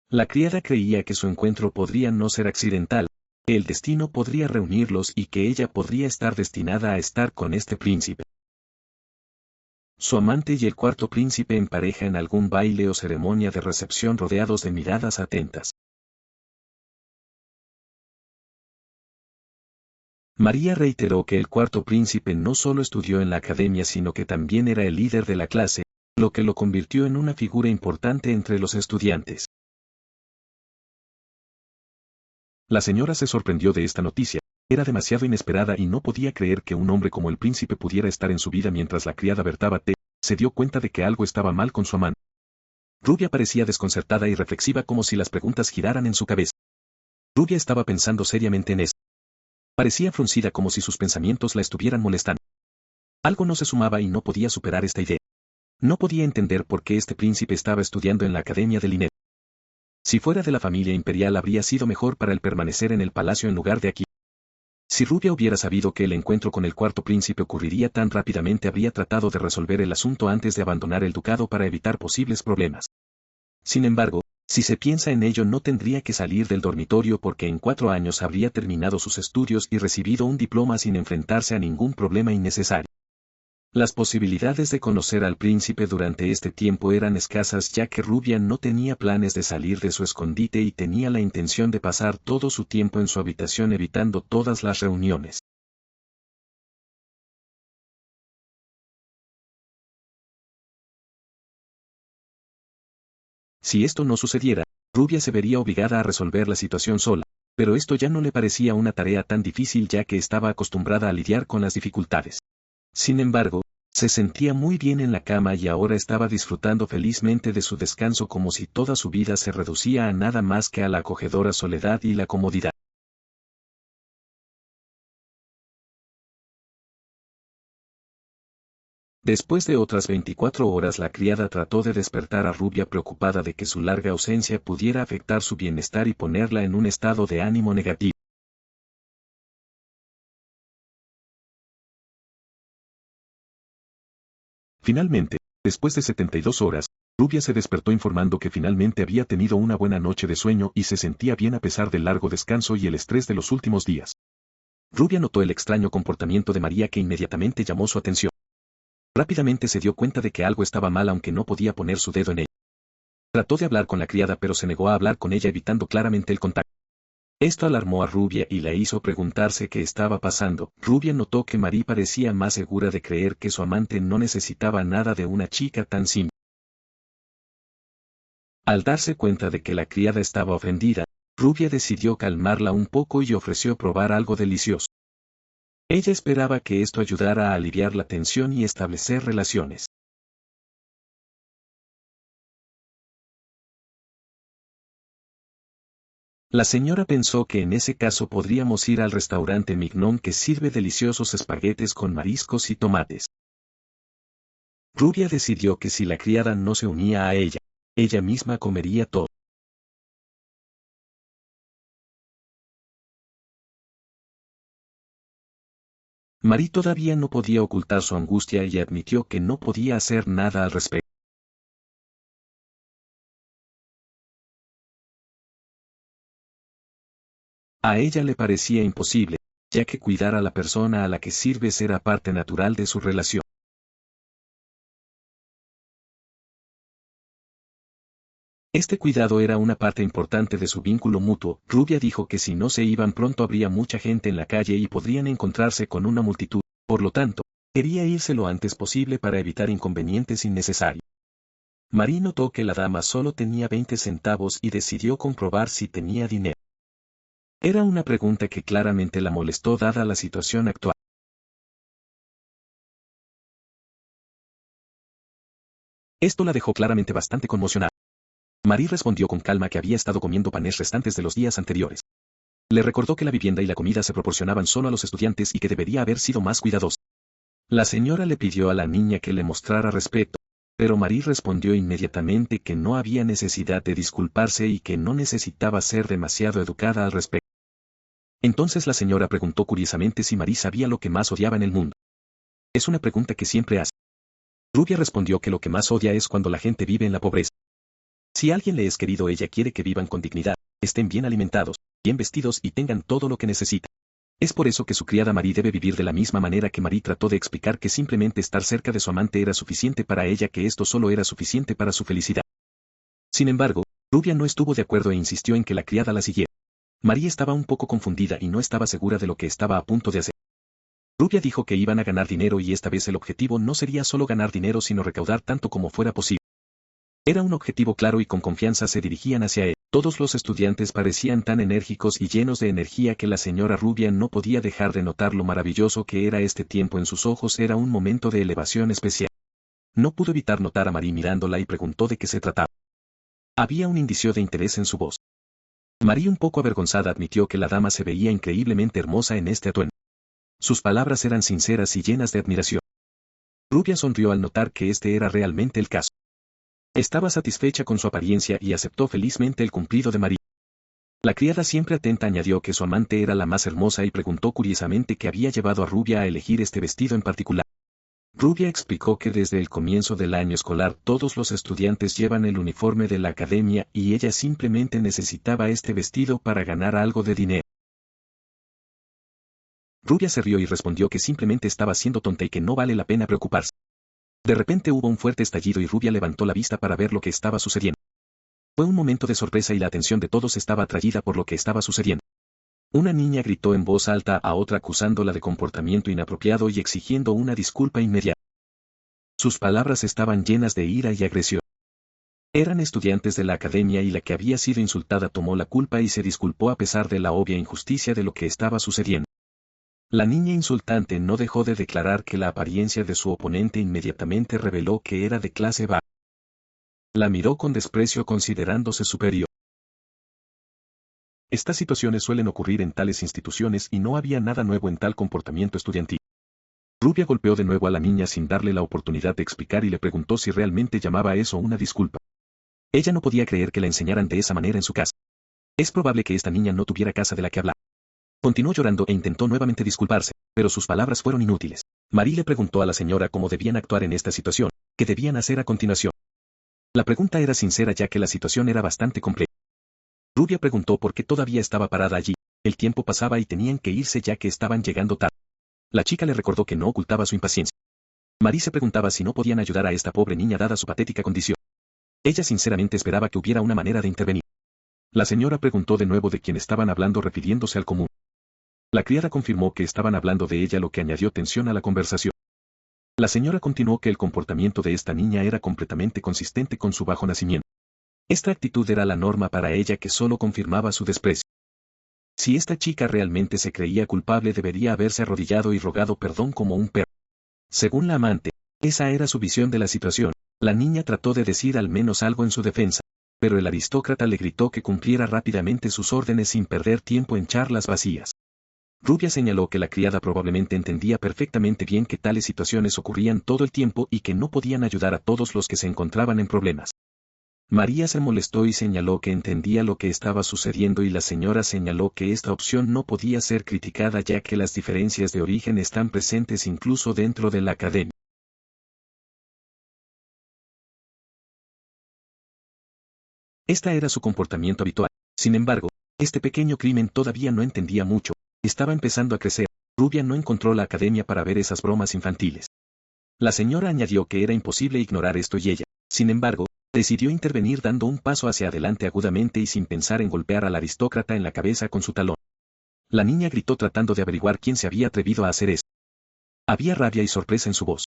La criada creía que su encuentro podría no ser accidental, que el destino podría reunirlos y que ella podría estar destinada a estar con este príncipe. Su amante y el cuarto príncipe en pareja en algún baile o ceremonia de recepción rodeados de miradas atentas. María reiteró que el cuarto príncipe no solo estudió en la academia sino que también era el líder de la clase, lo que lo convirtió en una figura importante entre los estudiantes. La señora se sorprendió de esta noticia, era demasiado inesperada y no podía creer que un hombre como el príncipe pudiera estar en su vida mientras la criada vertaba té, se dio cuenta de que algo estaba mal con su amante. Rubia parecía desconcertada y reflexiva como si las preguntas giraran en su cabeza. Rubia estaba pensando seriamente en eso. Parecía fruncida como si sus pensamientos la estuvieran molestando. Algo no se sumaba y no podía superar esta idea. No podía entender por qué este príncipe estaba estudiando en la Academia de Linet. Si fuera de la familia imperial habría sido mejor para él permanecer en el palacio en lugar de aquí. Si Rubia hubiera sabido que el encuentro con el cuarto príncipe ocurriría tan rápidamente habría tratado de resolver el asunto antes de abandonar el ducado para evitar posibles problemas. Sin embargo, si se piensa en ello no tendría que salir del dormitorio porque en 4 años habría terminado sus estudios y recibido un diploma sin enfrentarse a ningún problema innecesario. Las posibilidades de conocer al príncipe durante este tiempo eran escasas ya que Rubia no tenía planes de salir de su escondite y tenía la intención de pasar todo su tiempo en su habitación evitando todas las reuniones. Si esto no sucediera, Rubia se vería obligada a resolver la situación sola, pero esto ya no le parecía una tarea tan difícil ya que estaba acostumbrada a lidiar con las dificultades. Sin embargo, se sentía muy bien en la cama y ahora estaba disfrutando felizmente de su descanso como si toda su vida se reducía a nada más que a la acogedora soledad y la comodidad. Después de otras 24 horas la criada trató de despertar a Rubia preocupada de que su larga ausencia pudiera afectar su bienestar y ponerla en un estado de ánimo negativo. Finalmente, después de 72 horas, Rubia se despertó informando que finalmente había tenido una buena noche de sueño y se sentía bien a pesar del largo descanso y el estrés de los últimos días. Rubia notó el extraño comportamiento de María que inmediatamente llamó su atención. Rápidamente se dio cuenta de que algo estaba mal aunque no podía poner su dedo en ello. Trató de hablar con la criada pero se negó a hablar con ella evitando claramente el contacto. Esto alarmó a Rubia y la hizo preguntarse qué estaba pasando. Rubia notó que María parecía más segura de creer que su amante no necesitaba nada de una chica tan simple. Al darse cuenta de que la criada estaba ofendida, Rubia decidió calmarla un poco y ofreció probar algo delicioso. Ella esperaba que esto ayudara a aliviar la tensión y establecer relaciones. La señora pensó que en ese caso podríamos ir al restaurante Mignon que sirve deliciosos espaguetes con mariscos y tomates. Rubia decidió que si la criada no se unía a ella misma comería todo. Marie todavía no podía ocultar su angustia y admitió que no podía hacer nada al respecto. A ella le parecía imposible, ya que cuidar a la persona a la que sirves era parte natural de su relación. Este cuidado era una parte importante de su vínculo mutuo. Rubia dijo que si no se iban pronto habría mucha gente en la calle y podrían encontrarse con una multitud, por lo tanto, quería irse lo antes posible para evitar inconvenientes innecesarios. Marie notó que la dama solo tenía 20 centavos y decidió comprobar si tenía dinero. Era una pregunta que claramente la molestó dada la situación actual. Esto la dejó claramente bastante conmocionada. Marie respondió con calma que había estado comiendo panes restantes de los días anteriores. Le recordó que la vivienda y la comida se proporcionaban solo a los estudiantes y que debería haber sido más cuidadosa. La señora le pidió a la niña que le mostrara respeto, pero Marie respondió inmediatamente que no había necesidad de disculparse y que no necesitaba ser demasiado educada al respecto. Entonces la señora preguntó curiosamente si Marie sabía lo que más odiaba en el mundo. Es una pregunta que siempre hace. Rubia respondió que lo que más odia es cuando la gente vive en la pobreza. Si alguien le es querido ella quiere que vivan con dignidad, estén bien alimentados, bien vestidos y tengan todo lo que necesitan. Es por eso que su criada Marie debe vivir de la misma manera que Marie trató de explicar que simplemente estar cerca de su amante era suficiente para ella, que esto solo era suficiente para su felicidad. Sin embargo, Rubia no estuvo de acuerdo e insistió en que la criada la siguiera. Marie estaba un poco confundida y no estaba segura de lo que estaba a punto de hacer. Rubia dijo que iban a ganar dinero y esta vez el objetivo no sería solo ganar dinero sino recaudar tanto como fuera posible. Era un objetivo claro y con confianza se dirigían hacia él. Todos los estudiantes parecían tan enérgicos y llenos de energía que la señora Rubia no podía dejar de notar lo maravilloso que era este tiempo en sus ojos. Era un momento de elevación especial. No pudo evitar notar a Marie mirándola y preguntó de qué se trataba. Había un indicio de interés en su voz. Marie, un poco avergonzada, admitió que la dama se veía increíblemente hermosa en este atuendo. Sus palabras eran sinceras y llenas de admiración. Rubia sonrió al notar que este era realmente el caso. Estaba satisfecha con su apariencia y aceptó felizmente el cumplido de Marie. La criada, siempre atenta, añadió que su amante era la más hermosa y preguntó curiosamente qué había llevado a Rubia a elegir este vestido en particular. Rubia explicó que desde el comienzo del año escolar todos los estudiantes llevan el uniforme de la academia y ella simplemente necesitaba este vestido para ganar algo de dinero. Rubia se rió y respondió que simplemente estaba siendo tonta y que no vale la pena preocuparse. De repente hubo un fuerte estallido y Rubia levantó la vista para ver lo que estaba sucediendo. Fue un momento de sorpresa y la atención de todos estaba atraída por lo que estaba sucediendo. Una niña gritó en voz alta a otra acusándola de comportamiento inapropiado y exigiendo una disculpa inmediata. Sus palabras estaban llenas de ira y agresión. Eran estudiantes de la academia y la que había sido insultada tomó la culpa y se disculpó a pesar de la obvia injusticia de lo que estaba sucediendo. La niña insultante no dejó de declarar que la apariencia de su oponente inmediatamente reveló que era de clase baja. La miró con desprecio considerándose superior. Estas situaciones suelen ocurrir en tales instituciones y no había nada nuevo en tal comportamiento estudiantil. Rubia golpeó de nuevo a la niña sin darle la oportunidad de explicar y le preguntó si realmente llamaba a eso una disculpa. Ella no podía creer que la enseñaran de esa manera en su casa. Es probable que esta niña no tuviera casa de la que hablar. Continuó llorando e intentó nuevamente disculparse, pero sus palabras fueron inútiles. Marie le preguntó a la señora cómo debían actuar en esta situación, qué debían hacer a continuación. La pregunta era sincera ya que la situación era bastante compleja. Rubia preguntó por qué todavía estaba parada allí. El tiempo pasaba y tenían que irse ya que estaban llegando tarde. La chica le recordó que no ocultaba su impaciencia. Marie se preguntaba si no podían ayudar a esta pobre niña dada su patética condición. Ella sinceramente esperaba que hubiera una manera de intervenir. La señora preguntó de nuevo de quién estaban hablando refiriéndose al común. La criada confirmó que estaban hablando de ella, lo que añadió tensión a la conversación. La señora continuó que el comportamiento de esta niña era completamente consistente con su bajo nacimiento. Esta actitud era la norma para ella, que solo confirmaba su desprecio. Si esta chica realmente se creía culpable debería haberse arrodillado y rogado perdón como un perro. Según la amante, esa era su visión de la situación. La niña trató de decir al menos algo en su defensa, pero el aristócrata le gritó que cumpliera rápidamente sus órdenes sin perder tiempo en charlas vacías. Rubia señaló que la criada probablemente entendía perfectamente bien que tales situaciones ocurrían todo el tiempo y que no podían ayudar a todos los que se encontraban en problemas. María se molestó y señaló que entendía lo que estaba sucediendo y la señora señaló que esta opción no podía ser criticada ya que las diferencias de origen están presentes incluso dentro de la academia. Esta era su comportamiento habitual. Sin embargo, este pequeño crimen todavía no entendía mucho. Estaba empezando a crecer. Rubia no encontró la academia para ver esas bromas infantiles. La señora añadió que era imposible ignorar esto y ella, sin embargo, decidió intervenir dando un paso hacia adelante agudamente y sin pensar en golpear al aristócrata en la cabeza con su talón. La niña gritó tratando de averiguar quién se había atrevido a hacer eso. Había rabia y sorpresa en su voz.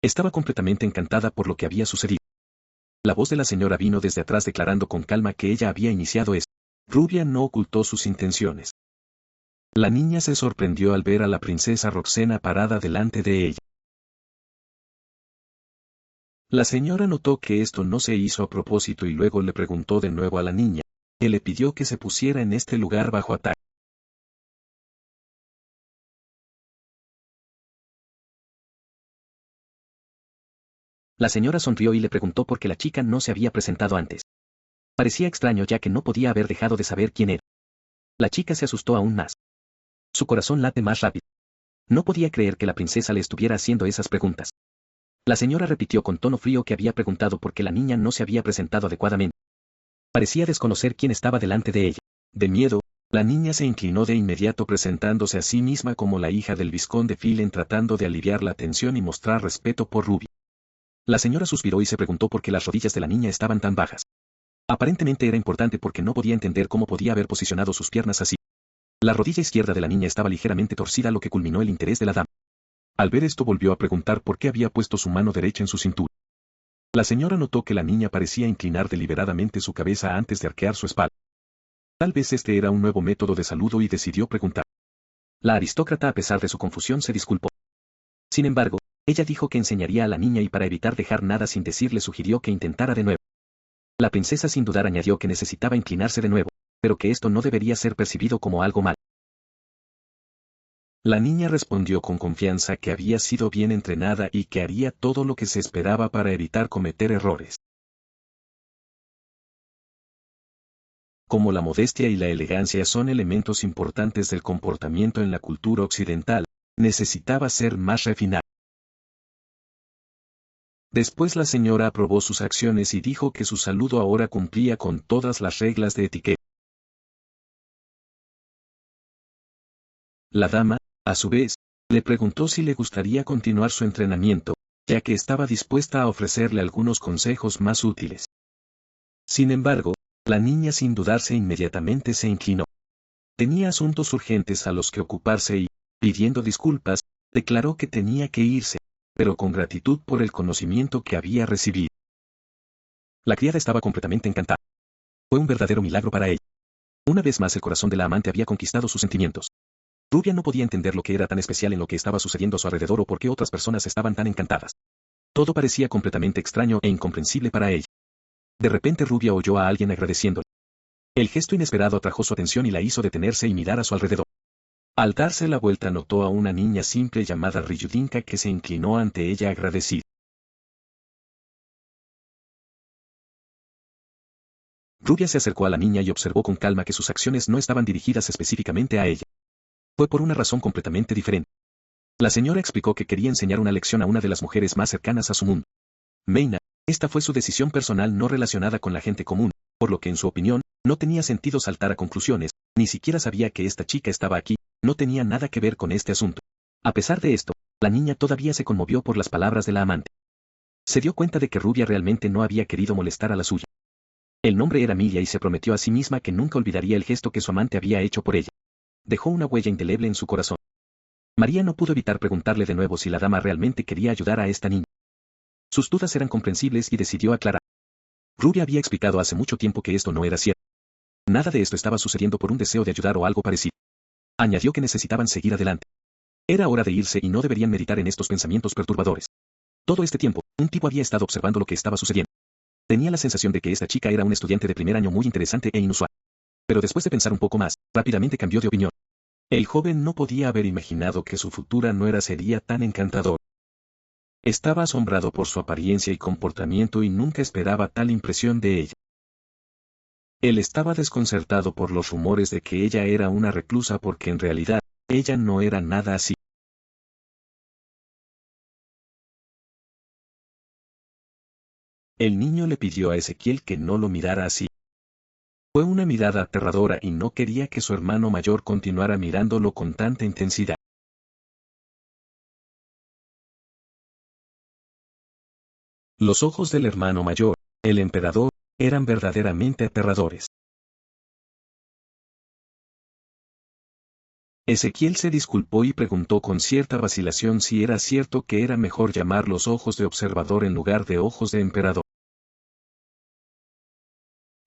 Estaba completamente encantada por lo que había sucedido. La voz de la señora vino desde atrás declarando con calma que ella había iniciado esto. Rubia no ocultó sus intenciones. La niña se sorprendió al ver a la princesa Roxana parada delante de ella. La señora notó que esto no se hizo a propósito y luego le preguntó de nuevo a la niña, que le pidió que se pusiera en este lugar bajo ataque. La señora sonrió y le preguntó por qué la chica no se había presentado antes. Parecía extraño ya que no podía haber dejado de saber quién era. La chica se asustó aún más. Su corazón late más rápido. No podía creer que la princesa le estuviera haciendo esas preguntas. La señora repitió con tono frío que había preguntado por qué la niña no se había presentado adecuadamente. Parecía desconocer quién estaba delante de ella. De miedo, La niña se inclinó de inmediato presentándose a sí misma como la hija del vizconde Phelan tratando de aliviar la tensión y mostrar respeto por Ruby. La señora suspiró y se preguntó por qué las rodillas de la niña estaban tan bajas. Aparentemente era importante porque no podía entender cómo podía haber posicionado sus piernas así. La rodilla izquierda de la niña estaba ligeramente torcida, lo que culminó el interés de la dama. Al ver esto volvió a preguntar por qué había puesto su mano derecha en su cintura. La señora notó que la niña parecía inclinar deliberadamente su cabeza antes de arquear su espalda. Tal vez este era un nuevo método de saludo y decidió preguntar. La aristócrata, a pesar de su confusión, se disculpó. Sin embargo, ella dijo que enseñaría a la niña y para evitar dejar nada sin decir le sugirió que intentara de nuevo. La princesa sin dudar añadió que necesitaba inclinarse de nuevo, pero que esto no debería ser percibido como algo mal. La niña respondió con confianza que había sido bien entrenada y que haría todo lo que se esperaba para evitar cometer errores. Como la modestia y la elegancia son elementos importantes del comportamiento en la cultura occidental, necesitaba ser más refinada. Después la señora aprobó sus acciones y dijo que su saludo ahora cumplía con todas las reglas de etiqueta. La dama, a su vez, le preguntó si le gustaría continuar su entrenamiento, ya que estaba dispuesta a ofrecerle algunos consejos más útiles. Sin embargo, la niña sin dudarse inmediatamente se inclinó. Tenía asuntos urgentes a los que ocuparse y, pidiendo disculpas, declaró que tenía que irse, pero con gratitud por el conocimiento que había recibido. La criada estaba completamente encantada. Fue un verdadero milagro para ella. Una vez más el corazón de la amante había conquistado sus sentimientos. Rubia no podía entender lo que era tan especial en lo que estaba sucediendo a su alrededor o por qué otras personas estaban tan encantadas. Todo parecía completamente extraño e incomprensible para ella. De repente Rubia oyó a alguien agradeciéndole. El gesto inesperado atrajo su atención y la hizo detenerse y mirar a su alrededor. Al darse la vuelta notó a una niña simple llamada Ryudinka que se inclinó ante ella agradecida. Rubia se acercó a la niña y observó con calma que sus acciones no estaban dirigidas específicamente a ella. Fue por una razón completamente diferente. La señora explicó que quería enseñar una lección a una de las mujeres más cercanas a su mundo. Meina, esta fue su decisión personal no relacionada con la gente común, por lo que en su opinión, no tenía sentido saltar a conclusiones, ni siquiera sabía que esta chica estaba aquí, no tenía nada que ver con este asunto. A pesar de esto, la niña todavía se conmovió por las palabras de la amante. Se dio cuenta de que Rubia realmente no había querido molestar a la suya. El nombre era Milia y se prometió a sí misma que nunca olvidaría el gesto que su amante había hecho por ella. Dejó una huella indeleble en su corazón. María no pudo evitar preguntarle de nuevo si la dama realmente quería ayudar a esta niña. Sus dudas eran comprensibles y decidió aclarar. Rubia había explicado hace mucho tiempo que esto no era cierto. Nada de esto estaba sucediendo por un deseo de ayudar o algo parecido. Añadió que necesitaban seguir adelante. Era hora de irse y no deberían meditar en estos pensamientos perturbadores. Todo este tiempo, un tipo había estado observando lo que estaba sucediendo. Tenía la sensación de que esta chica era un estudiante de primer año muy interesante e inusual. Pero después de pensar un poco más, rápidamente cambió de opinión. El joven no podía haber imaginado que su futura nuera sería tan encantador. Estaba asombrado por su apariencia y comportamiento y nunca esperaba tal impresión de ella. Él estaba desconcertado por los rumores de que ella era una reclusa porque en realidad, ella no era nada así. El niño le pidió a Ezequiel que no lo mirara así. Fue una mirada aterradora y no quería que su hermano mayor continuara mirándolo con tanta intensidad. Los ojos del hermano mayor, el emperador, eran verdaderamente aterradores. Ezequiel se disculpó y preguntó con cierta vacilación si era cierto que era mejor llamar los ojos de observador en lugar de ojos de emperador.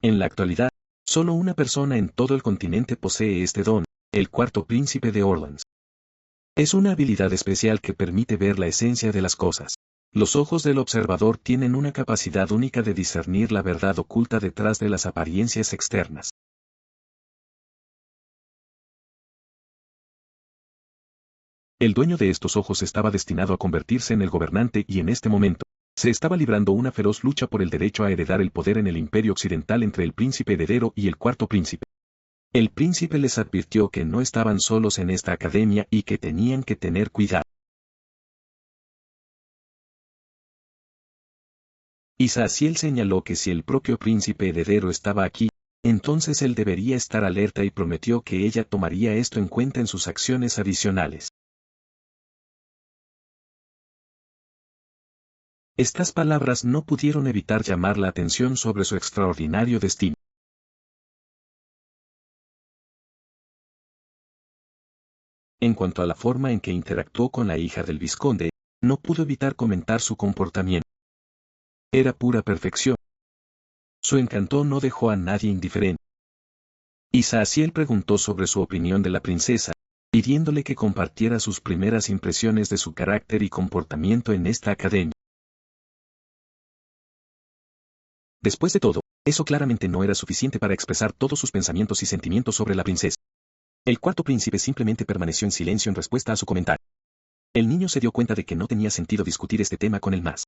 En la actualidad, solo una persona en todo el continente posee este don, el cuarto príncipe de Orleans. Es una habilidad especial que permite ver la esencia de las cosas. Los ojos del observador tienen una capacidad única de discernir la verdad oculta detrás de las apariencias externas. El dueño de estos ojos estaba destinado a convertirse en el gobernante y en este momento, se estaba librando una feroz lucha por el derecho a heredar el poder en el imperio occidental entre el príncipe heredero y el cuarto príncipe. El príncipe les advirtió que no estaban solos en esta academia y que tenían que tener cuidado. Isaciel señaló que si el propio príncipe heredero estaba aquí, entonces él debería estar alerta y prometió que ella tomaría esto en cuenta en sus acciones adicionales. Estas palabras no pudieron evitar llamar la atención sobre su extraordinario destino. En cuanto a la forma en que interactuó con la hija del vizconde, no pudo evitar comentar su comportamiento. Era pura perfección. Su encanto no dejó a nadie indiferente. Isaciel preguntó sobre su opinión de la princesa, pidiéndole que compartiera sus primeras impresiones de su carácter y comportamiento en esta academia. Después de todo, eso claramente no era suficiente para expresar todos sus pensamientos y sentimientos sobre la princesa. El cuarto príncipe simplemente permaneció en silencio en respuesta a su comentario. El niño se dio cuenta de que no tenía sentido discutir este tema con él más.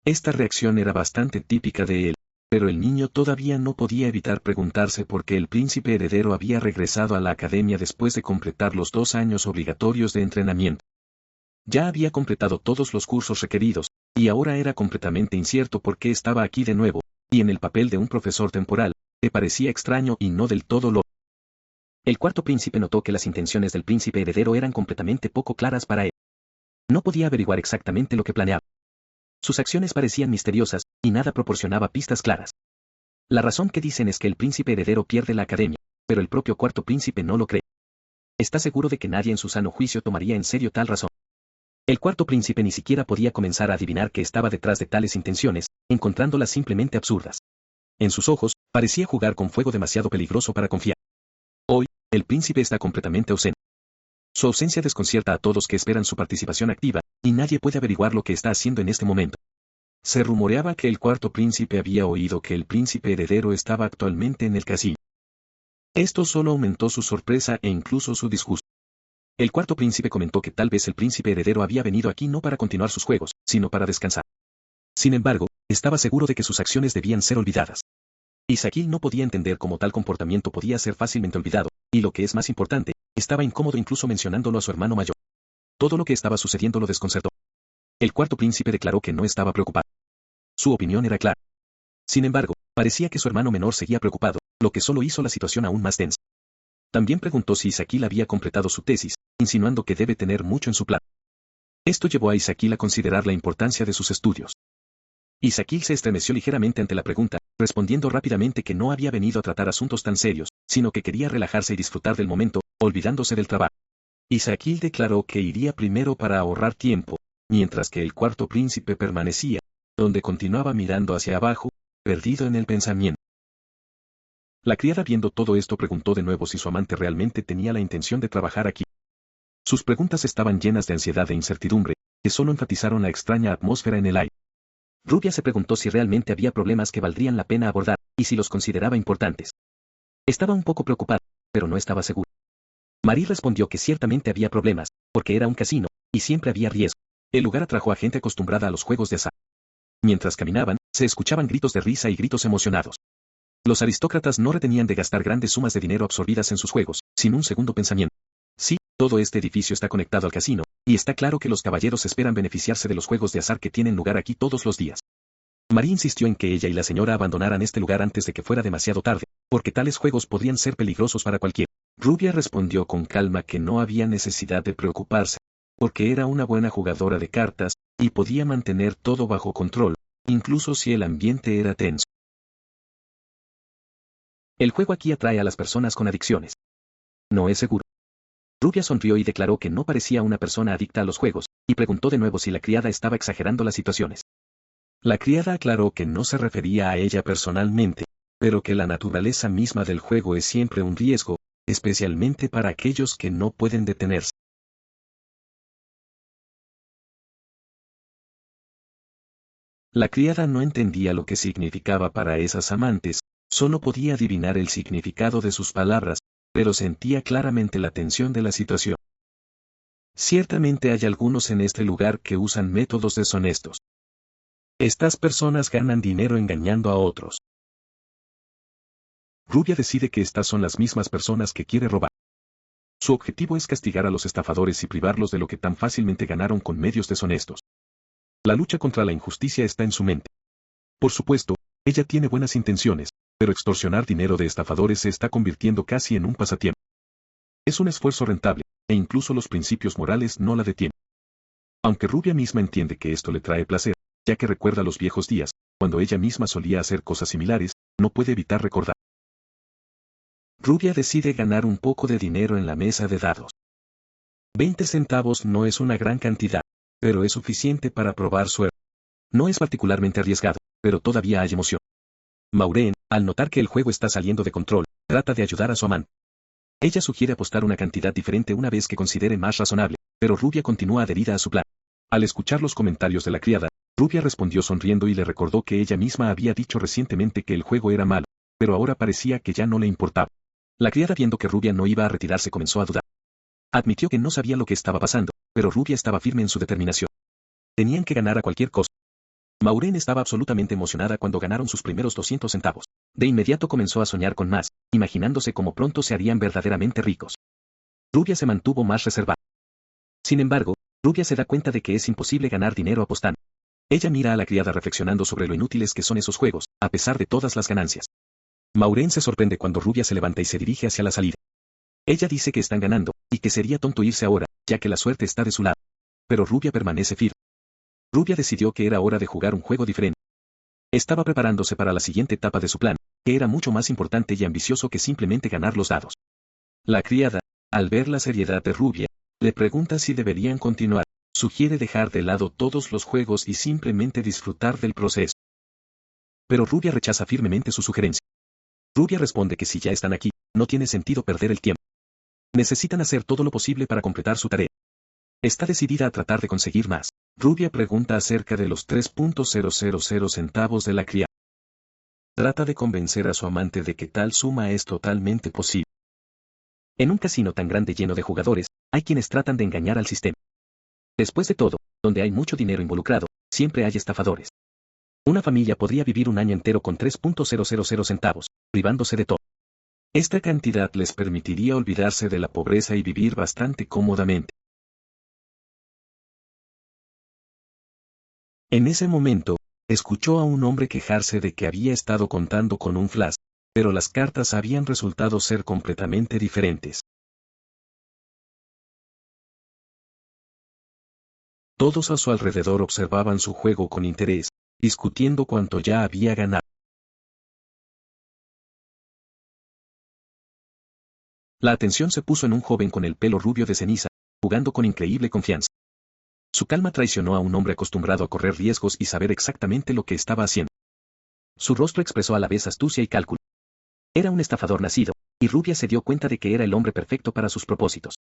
Esta reacción era bastante típica de él, pero el niño todavía no podía evitar preguntarse por qué el príncipe heredero había regresado a la academia después de completar los 2 años obligatorios de entrenamiento. Ya había completado todos los cursos requeridos, y ahora era completamente incierto por qué estaba aquí de nuevo, y en el papel de un profesor temporal, que parecía extraño y no del todo lógico. El cuarto príncipe notó que las intenciones del príncipe heredero eran completamente poco claras para él. No podía averiguar exactamente lo que planeaba. Sus acciones parecían misteriosas, y nada proporcionaba pistas claras. La razón que dicen es que el príncipe heredero pierde la academia, pero el propio cuarto príncipe no lo cree. Está seguro de que nadie en su sano juicio tomaría en serio tal razón. El cuarto príncipe ni siquiera podía comenzar a adivinar qué estaba detrás de tales intenciones, encontrándolas simplemente absurdas. En sus ojos, parecía jugar con fuego demasiado peligroso para confiar. Hoy, el príncipe está completamente ausente. Su ausencia desconcierta a todos que esperan su participación activa, y nadie puede averiguar lo que está haciendo en este momento. Se rumoreaba que el cuarto príncipe había oído que el príncipe heredero estaba actualmente en el casino. Esto solo aumentó su sorpresa e incluso su disgusto. El cuarto príncipe comentó que tal vez el príncipe heredero había venido aquí no para continuar sus juegos, sino para descansar. Sin embargo, estaba seguro de que sus acciones debían ser olvidadas. Isaquil no podía entender cómo tal comportamiento podía ser fácilmente olvidado, y lo que es más importante, estaba incómodo incluso mencionándolo a su hermano mayor. Todo lo que estaba sucediendo lo desconcertó. El cuarto príncipe declaró que no estaba preocupado. Su opinión era clara. Sin embargo, parecía que su hermano menor seguía preocupado, lo que solo hizo la situación aún más tensa. También preguntó si Isaquil había completado su tesis, insinuando que debe tener mucho en su plan. Esto llevó a Isaquil a considerar la importancia de sus estudios. Isaquil se estremeció ligeramente ante la pregunta, respondiendo rápidamente que no había venido a tratar asuntos tan serios, sino que quería relajarse y disfrutar del momento, olvidándose del trabajo. Isaquil declaró que iría primero para ahorrar tiempo, mientras que el cuarto príncipe permanecía, donde continuaba mirando hacia abajo, perdido en el pensamiento. La criada viendo todo esto preguntó de nuevo si su amante realmente tenía la intención de trabajar aquí. Sus preguntas estaban llenas de ansiedad e incertidumbre, que solo enfatizaron la extraña atmósfera en el aire. Rubia se preguntó si realmente había problemas que valdrían la pena abordar, y si los consideraba importantes. Estaba un poco preocupada, pero no estaba segura. Marie respondió que ciertamente había problemas, porque era un casino, y siempre había riesgo. El lugar atrajo a gente acostumbrada a los juegos de azar. Mientras caminaban, se escuchaban gritos de risa y gritos emocionados. Los aristócratas no retenían de gastar grandes sumas de dinero absorbidas en sus juegos, sin un segundo pensamiento. Sí, todo este edificio está conectado al casino, y está claro que los caballeros esperan beneficiarse de los juegos de azar que tienen lugar aquí todos los días. Marie insistió en que ella y la señora abandonaran este lugar antes de que fuera demasiado tarde, porque tales juegos podrían ser peligrosos para cualquiera. Rubia respondió con calma que no había necesidad de preocuparse, porque era una buena jugadora de cartas, y podía mantener todo bajo control, incluso si el ambiente era tenso. El juego aquí atrae a las personas con adicciones. No es seguro. Rubia sonrió y declaró que no parecía una persona adicta a los juegos, y preguntó de nuevo si la criada estaba exagerando las situaciones. La criada aclaró que no se refería a ella personalmente, pero que la naturaleza misma del juego es siempre un riesgo, especialmente para aquellos que no pueden detenerse. La criada no entendía lo que significaba para esas amantes, solo podía adivinar el significado de sus palabras, pero sentía claramente la tensión de la situación. Ciertamente hay algunos en este lugar que usan métodos deshonestos. Estas personas ganan dinero engañando a otros. Rubia decide que estas son las mismas personas que quiere robar. Su objetivo es castigar a los estafadores y privarlos de lo que tan fácilmente ganaron con medios deshonestos. La lucha contra la injusticia está en su mente. Por supuesto, ella tiene buenas intenciones, pero extorsionar dinero de estafadores se está convirtiendo casi en un pasatiempo. Es un esfuerzo rentable, e incluso los principios morales no la detienen. Aunque Rubia misma entiende que esto le trae placer, ya que recuerda los viejos días, cuando ella misma solía hacer cosas similares, no puede evitar recordar. Rubia decide ganar un poco de dinero en la mesa de dados. 20 centavos no es una gran cantidad, pero es suficiente para probar suerte. No es particularmente arriesgado, pero todavía hay emoción. Maureen, al notar que el juego está saliendo de control, trata de ayudar a su amante. Ella sugiere apostar una cantidad diferente una vez que considere más razonable, pero Rubia continúa adherida a su plan. Al escuchar los comentarios de la criada, Rubia respondió sonriendo y le recordó que ella misma había dicho recientemente que el juego era malo, pero ahora parecía que ya no le importaba. La criada, viendo que Rubia no iba a retirarse, comenzó a dudar. Admitió que no sabía lo que estaba pasando, pero Rubia estaba firme en su determinación. Tenían que ganar a cualquier costo. Maureen estaba absolutamente emocionada cuando ganaron sus primeros 200 centavos. De inmediato comenzó a soñar con más, imaginándose cómo pronto se harían verdaderamente ricos. Rubia se mantuvo más reservada. Sin embargo, Rubia se da cuenta de que es imposible ganar dinero apostando. Ella mira a la criada reflexionando sobre lo inútiles que son esos juegos, a pesar de todas las ganancias. Maureen se sorprende cuando Rubia se levanta y se dirige hacia la salida. Ella dice que están ganando, y que sería tonto irse ahora, ya que la suerte está de su lado. Pero Rubia permanece firme. Rubia decidió que era hora de jugar un juego diferente. Estaba preparándose para la siguiente etapa de su plan, que era mucho más importante y ambicioso que simplemente ganar los dados. La criada, al ver la seriedad de Rubia, le pregunta si deberían continuar. Sugiere dejar de lado todos los juegos y simplemente disfrutar del proceso. Pero Rubia rechaza firmemente su sugerencia. Rubia responde que si ya están aquí, no tiene sentido perder el tiempo. Necesitan hacer todo lo posible para completar su tarea. Está decidida a tratar de conseguir más. Rubia pregunta acerca de los 3.000 centavos de la criada. Trata de convencer a su amante de que tal suma es totalmente posible. En un casino tan grande lleno de jugadores, hay quienes tratan de engañar al sistema. Después de todo, donde hay mucho dinero involucrado, siempre hay estafadores. Una familia podría vivir un año entero con 3.000 centavos, privándose de todo. Esta cantidad les permitiría olvidarse de la pobreza y vivir bastante cómodamente. En ese momento, escuchó a un hombre quejarse de que había estado contando con un flash, pero las cartas habían resultado ser completamente diferentes. Todos a su alrededor observaban su juego con interés, discutiendo cuánto ya había ganado. La atención se puso en un joven con el pelo rubio de ceniza, jugando con increíble confianza. Su calma traicionó a un hombre acostumbrado a correr riesgos y saber exactamente lo que estaba haciendo. Su rostro expresó a la vez astucia y cálculo. Era un estafador nacido, y Rubia se dio cuenta de que era el hombre perfecto para sus propósitos.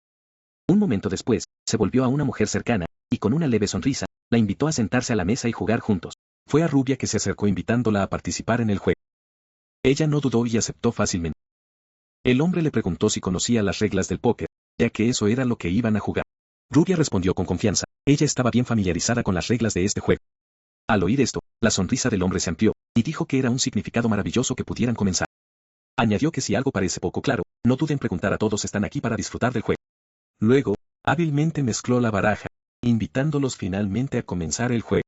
Un momento después, se volvió a una mujer cercana, y con una leve sonrisa, la invitó a sentarse a la mesa y jugar juntos. Fue a Rubia que se acercó invitándola a participar en el juego. Ella no dudó y aceptó fácilmente. El hombre le preguntó si conocía las reglas del póker, ya que eso era lo que iban a jugar. Rubia respondió con confianza. Ella estaba bien familiarizada con las reglas de este juego. Al oír esto, la sonrisa del hombre se amplió, y dijo que era un significado maravilloso que pudieran comenzar. Añadió que si algo parece poco claro, no duden en preguntar, a todos están aquí para disfrutar del juego. Luego, hábilmente mezcló la baraja, invitándolos finalmente a comenzar el juego.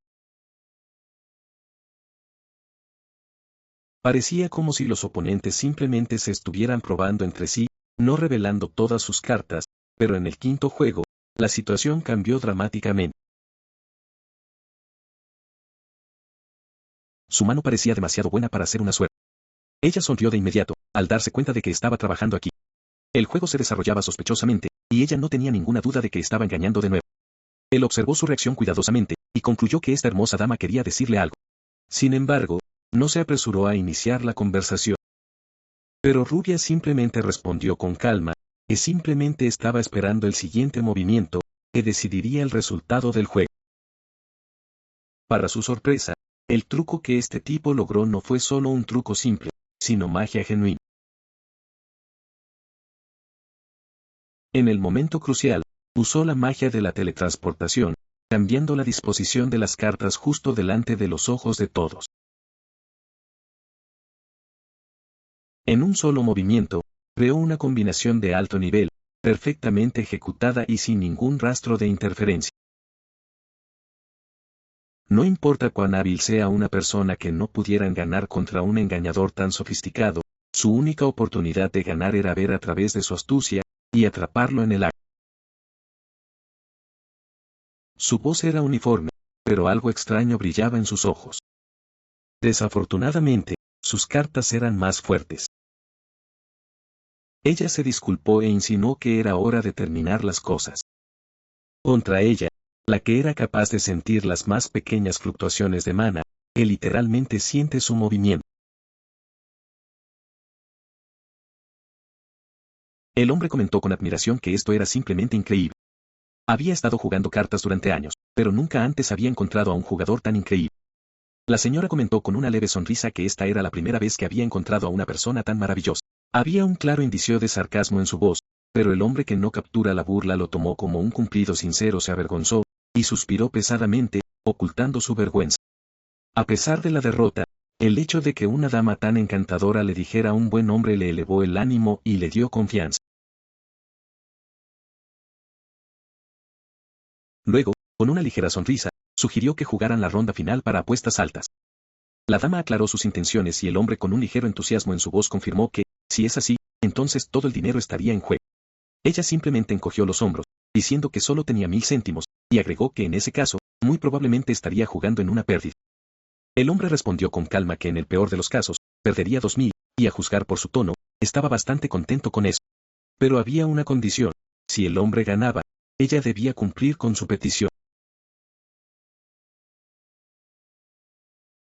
Parecía como si los oponentes simplemente se estuvieran probando entre sí, no revelando todas sus cartas, pero en el quinto juego, la situación cambió dramáticamente. Su mano parecía demasiado buena para hacer una suerte. Ella sonrió de inmediato, al darse cuenta de que estaba trabajando aquí. El juego se desarrollaba sospechosamente, y ella no tenía ninguna duda de que estaba engañando de nuevo. Él observó su reacción cuidadosamente, y concluyó que esta hermosa dama quería decirle algo. Sin embargo, no se apresuró a iniciar la conversación. Pero Rubia simplemente respondió con calma, que simplemente estaba esperando el siguiente movimiento, que decidiría el resultado del juego. Para su sorpresa, el truco que este tipo logró no fue solo un truco simple, sino magia genuina. En el momento crucial, usó la magia de la teletransportación, cambiando la disposición de las cartas justo delante de los ojos de todos. En un solo movimiento, creó una combinación de alto nivel, perfectamente ejecutada y sin ningún rastro de interferencia. No importa cuán hábil sea una persona que no pudieran ganar contra un engañador tan sofisticado, su única oportunidad de ganar era ver a través de su astucia, y atraparlo en el acto. Su voz era uniforme, pero algo extraño brillaba en sus ojos. Desafortunadamente, sus cartas eran más fuertes. Ella se disculpó e insinuó que era hora de terminar las cosas. Contra ella, la que era capaz de sentir las más pequeñas fluctuaciones de mana, él literalmente siente su movimiento. El hombre comentó con admiración que esto era simplemente increíble. Había estado jugando cartas durante años, pero nunca antes había encontrado a un jugador tan increíble. La señora comentó con una leve sonrisa que esta era la primera vez que había encontrado a una persona tan maravillosa. Había un claro indicio de sarcasmo en su voz, pero el hombre que no captura la burla lo tomó como un cumplido sincero, se avergonzó, y suspiró pesadamente, ocultando su vergüenza. A pesar de la derrota, el hecho de que una dama tan encantadora le dijera a un buen hombre le elevó el ánimo y le dio confianza. Luego, con una ligera sonrisa, sugirió que jugaran la ronda final para apuestas altas. La dama aclaró sus intenciones y el hombre con un ligero entusiasmo en su voz confirmó que, si es así, entonces todo el dinero estaría en juego. Ella simplemente encogió los hombros, diciendo que solo tenía 1000 céntimos, y agregó que en ese caso, muy probablemente estaría jugando en una pérdida. El hombre respondió con calma que en el peor de los casos, perdería 2000, y a juzgar por su tono, estaba bastante contento con eso. Pero había una condición: si el hombre ganaba, ella debía cumplir con su petición.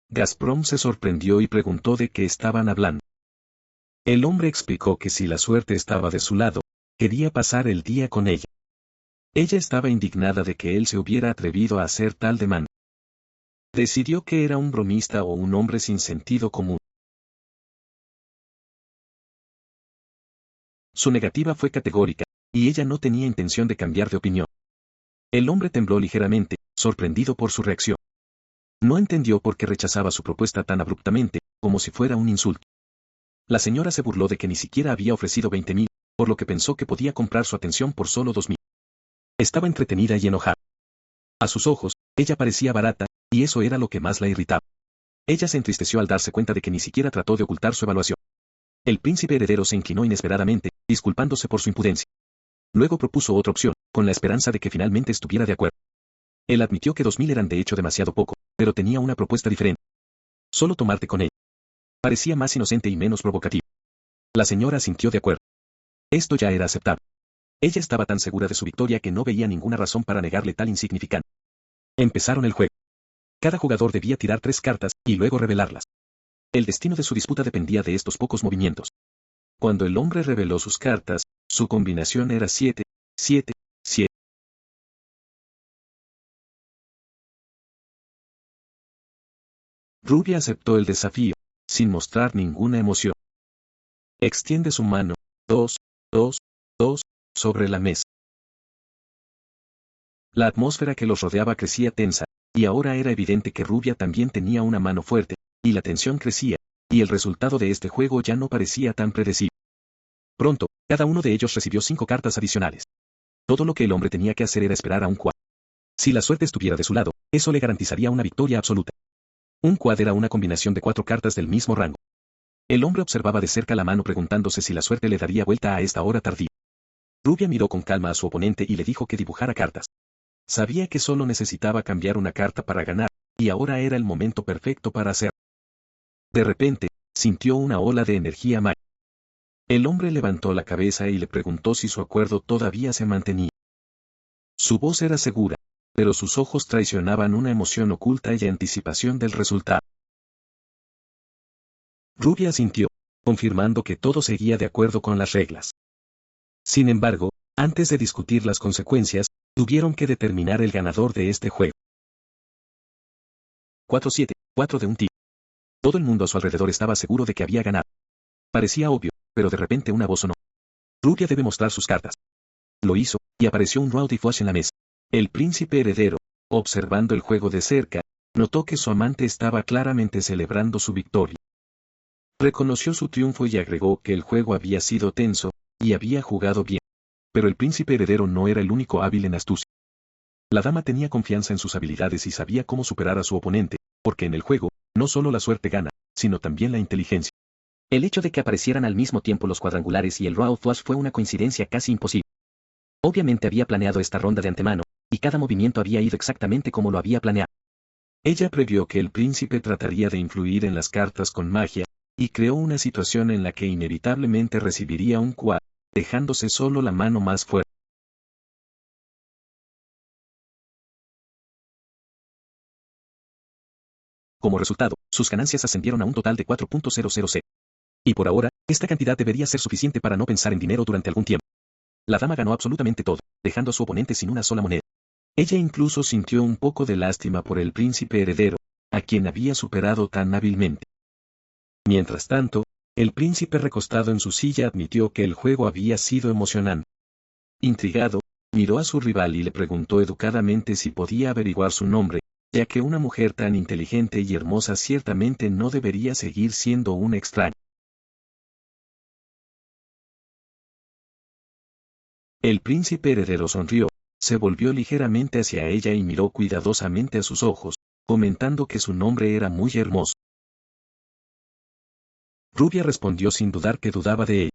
Gazprom se sorprendió y preguntó de qué estaban hablando. El hombre explicó que si la suerte estaba de su lado, quería pasar el día con ella. Ella estaba indignada de que él se hubiera atrevido a hacer tal demanda. Decidió que era un bromista o un hombre sin sentido común. Su negativa fue categórica, y ella no tenía intención de cambiar de opinión. El hombre tembló ligeramente, sorprendido por su reacción. No entendió por qué rechazaba su propuesta tan abruptamente, como si fuera un insulto. La señora se burló de que ni siquiera había ofrecido 20.000, por lo que pensó que podía comprar su atención por solo 2.000. Estaba entretenida y enojada. A sus ojos, ella parecía barata, y eso era lo que más la irritaba. Ella se entristeció al darse cuenta de que ni siquiera trató de ocultar su evaluación. El príncipe heredero se inclinó inesperadamente, disculpándose por su imprudencia. Luego propuso otra opción, con la esperanza de que finalmente estuviera de acuerdo. Él admitió que 2.000 eran de hecho demasiado poco, pero tenía una propuesta diferente. Solo tomarte con ella. Parecía más inocente y menos provocativo. La señora sintió de acuerdo. Esto ya era aceptable. Ella estaba tan segura de su victoria que no veía ninguna razón para negarle tal insignificante. Empezaron el juego. Cada jugador debía tirar 3 cartas, y luego revelarlas. El destino de su disputa dependía de estos pocos movimientos. Cuando el hombre reveló sus cartas, su combinación era 7, 7, 7. Rubia aceptó el desafío, sin mostrar ninguna emoción. Extiende su mano, 2, 2, 2, sobre la mesa. La atmósfera que los rodeaba crecía tensa, y ahora era evidente que Rubia también tenía una mano fuerte, y la tensión crecía, y el resultado de este juego ya no parecía tan predecible. Pronto, cada uno de ellos recibió 5 cartas adicionales. Todo lo que el hombre tenía que hacer era esperar a un quad. Si la suerte estuviera de su lado, eso le garantizaría una victoria absoluta. Un quad era una combinación de 4 cartas del mismo rango. El hombre observaba de cerca la mano preguntándose si la suerte le daría vuelta a esta hora tardía. Rubia miró con calma a su oponente y le dijo que dibujara cartas. Sabía que solo necesitaba cambiar una carta para ganar, y ahora era el momento perfecto para hacerlo. De repente, sintió una ola de energía mágica. El hombre levantó la cabeza y le preguntó si su acuerdo todavía se mantenía. Su voz era segura, pero sus ojos traicionaban una emoción oculta y anticipación del resultado. Rubia asintió, confirmando que todo seguía de acuerdo con las reglas. Sin embargo, antes de discutir las consecuencias, tuvieron que determinar el ganador de este juego. 4-7, 4 de un tiro. Todo el mundo a su alrededor estaba seguro de que había ganado. Parecía obvio, pero de repente una voz sonó. Rubia debe mostrar sus cartas. Lo hizo, y apareció un Rowdy Flush en la mesa. El príncipe heredero, observando el juego de cerca, notó que su amante estaba claramente celebrando su victoria. Reconoció su triunfo y agregó que el juego había sido tenso, y había jugado bien. Pero el príncipe heredero no era el único hábil en astucia. La dama tenía confianza en sus habilidades y sabía cómo superar a su oponente, porque en el juego, no solo la suerte gana, sino también la inteligencia. El hecho de que aparecieran al mismo tiempo los cuadrangulares y el Raw Flush fue una coincidencia casi imposible. Obviamente había planeado esta ronda de antemano, y cada movimiento había ido exactamente como lo había planeado. Ella previó que el príncipe trataría de influir en las cartas con magia, y creó una situación en la que inevitablemente recibiría un quad, dejándose solo la mano más fuerte. Como resultado, sus ganancias ascendieron a un total de 4.000. Y por ahora, esta cantidad debería ser suficiente para no pensar en dinero durante algún tiempo. La dama ganó absolutamente todo, dejando a su oponente sin una sola moneda. Ella incluso sintió un poco de lástima por el príncipe heredero, a quien había superado tan hábilmente. Mientras tanto, el príncipe recostado en su silla admitió que el juego había sido emocionante. Intrigado, miró a su rival y le preguntó educadamente si podía averiguar su nombre, ya que una mujer tan inteligente y hermosa ciertamente no debería seguir siendo un extraño. El príncipe heredero sonrió, se volvió ligeramente hacia ella y miró cuidadosamente a sus ojos, comentando que su nombre era muy hermoso. Rubia respondió sin dudar que dudaba de ella.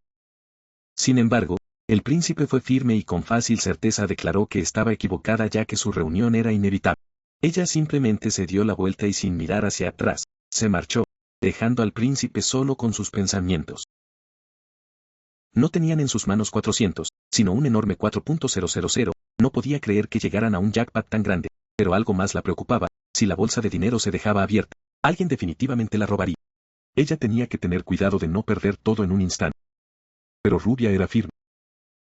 Sin embargo, el príncipe fue firme y con fácil certeza declaró que estaba equivocada ya que su reunión era inevitable. Ella simplemente se dio la vuelta y sin mirar hacia atrás, se marchó, dejando al príncipe solo con sus pensamientos. No tenían en sus manos 400, sino un enorme 4.000, no podía creer que llegaran a un jackpot tan grande, pero algo más la preocupaba, si la bolsa de dinero se dejaba abierta, alguien definitivamente la robaría. Ella tenía que tener cuidado de no perder todo en un instante. Pero Rubia era firme.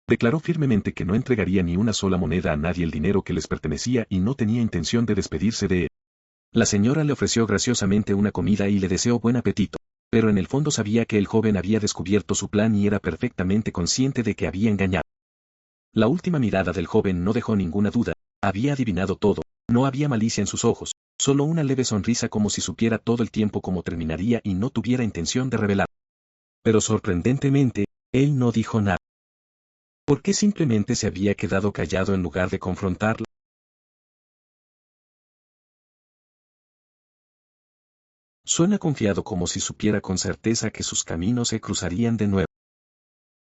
Declaró firmemente que no entregaría ni una sola moneda a nadie el dinero que les pertenecía y no tenía intención de despedirse de él. La señora le ofreció graciosamente una comida y le deseó buen apetito, pero en el fondo sabía que el joven había descubierto su plan y era perfectamente consciente de que había engañado. La última mirada del joven no dejó ninguna duda, había adivinado todo, no había malicia en sus ojos, solo una leve sonrisa como si supiera todo el tiempo cómo terminaría y no tuviera intención de revelar. Pero sorprendentemente, él no dijo nada. ¿Por qué simplemente se había quedado callado en lugar de confrontarla? Suena confiado como si supiera con certeza que sus caminos se cruzarían de nuevo.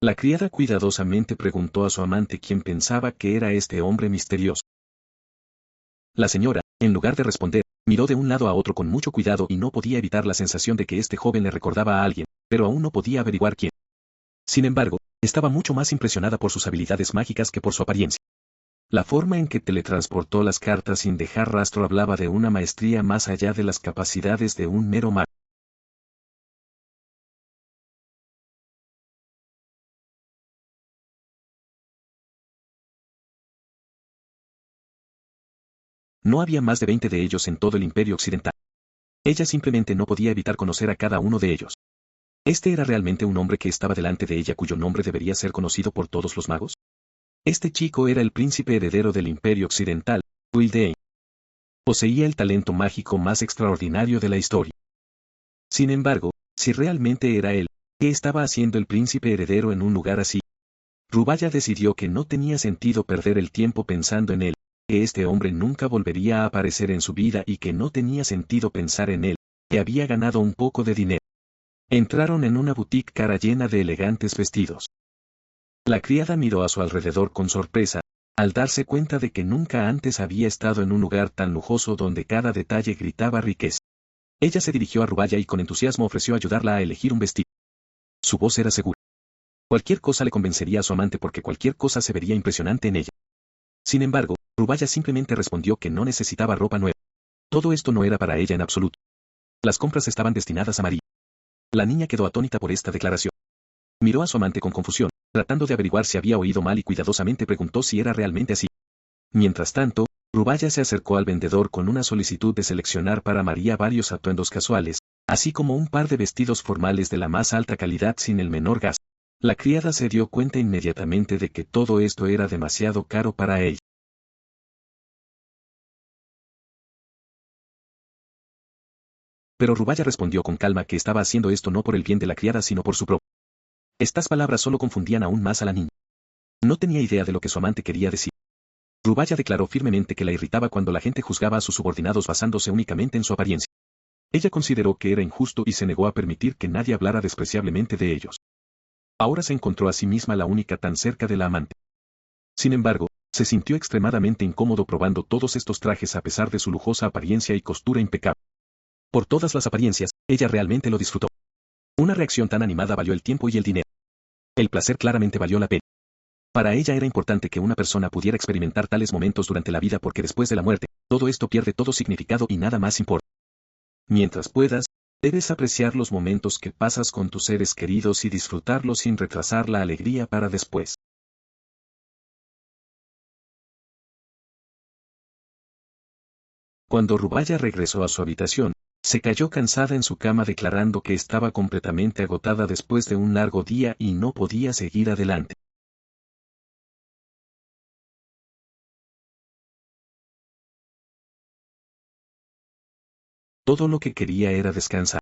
La criada cuidadosamente preguntó a su amante quién pensaba que era este hombre misterioso. La señora, en lugar de responder, miró de un lado a otro con mucho cuidado y no podía evitar la sensación de que este joven le recordaba a alguien, pero aún no podía averiguar quién. Sin embargo, estaba mucho más impresionada por sus habilidades mágicas que por su apariencia. La forma en que teletransportó las cartas sin dejar rastro hablaba de una maestría más allá de las capacidades de un mero mago. No había más de 20 de ellos en todo el Imperio Occidental. Ella simplemente no podía evitar conocer a cada uno de ellos. ¿Este era realmente un hombre que estaba delante de ella cuyo nombre debería ser conocido por todos los magos? Este chico era el príncipe heredero del Imperio Occidental, Wildain. Poseía el talento mágico más extraordinario de la historia. Sin embargo, si realmente era él, ¿qué estaba haciendo el príncipe heredero en un lugar así? Rubaya decidió que no tenía sentido perder el tiempo pensando en él, que este hombre nunca volvería a aparecer en su vida y que no tenía sentido pensar en él, que había ganado un poco de dinero. Entraron en una boutique cara llena de elegantes vestidos. La criada miró a su alrededor con sorpresa, al darse cuenta de que nunca antes había estado en un lugar tan lujoso donde cada detalle gritaba riqueza. Ella se dirigió a Rubaya y con entusiasmo ofreció ayudarla a elegir un vestido. Su voz era segura. Cualquier cosa le convencería a su amante porque cualquier cosa se vería impresionante en ella. Sin embargo, Rubaya simplemente respondió que no necesitaba ropa nueva. Todo esto no era para ella en absoluto. Las compras estaban destinadas a María. La niña quedó atónita por esta declaración. Miró a su amante con confusión, tratando de averiguar si había oído mal y cuidadosamente preguntó si era realmente así. Mientras tanto, Rubaya se acercó al vendedor con una solicitud de seleccionar para María varios atuendos casuales, así como un par de vestidos formales de la más alta calidad sin el menor gasto. La criada se dio cuenta inmediatamente de que todo esto era demasiado caro para ella. Pero Rubaya respondió con calma que estaba haciendo esto no por el bien de la criada sino por su propio. Estas palabras solo confundían aún más a la niña. No tenía idea de lo que su amante quería decir. Rubaya declaró firmemente que la irritaba cuando la gente juzgaba a sus subordinados basándose únicamente en su apariencia. Ella consideró que era injusto y se negó a permitir que nadie hablara despreciablemente de ellos. Ahora se encontró a sí misma la única tan cerca de la amante. Sin embargo, se sintió extremadamente incómodo probando todos estos trajes a pesar de su lujosa apariencia y costura impecable. Por todas las apariencias, ella realmente lo disfrutó. Una reacción tan animada valió el tiempo y el dinero. El placer claramente valió la pena. Para ella era importante que una persona pudiera experimentar tales momentos durante la vida porque después de la muerte, todo esto pierde todo significado y nada más importa. Mientras puedas, debes apreciar los momentos que pasas con tus seres queridos y disfrutarlos sin retrasar la alegría para después. Cuando Rubaya regresó a su habitación, se cayó cansada en su cama declarando que estaba completamente agotada después de un largo día y no podía seguir adelante. Todo lo que quería era descansar.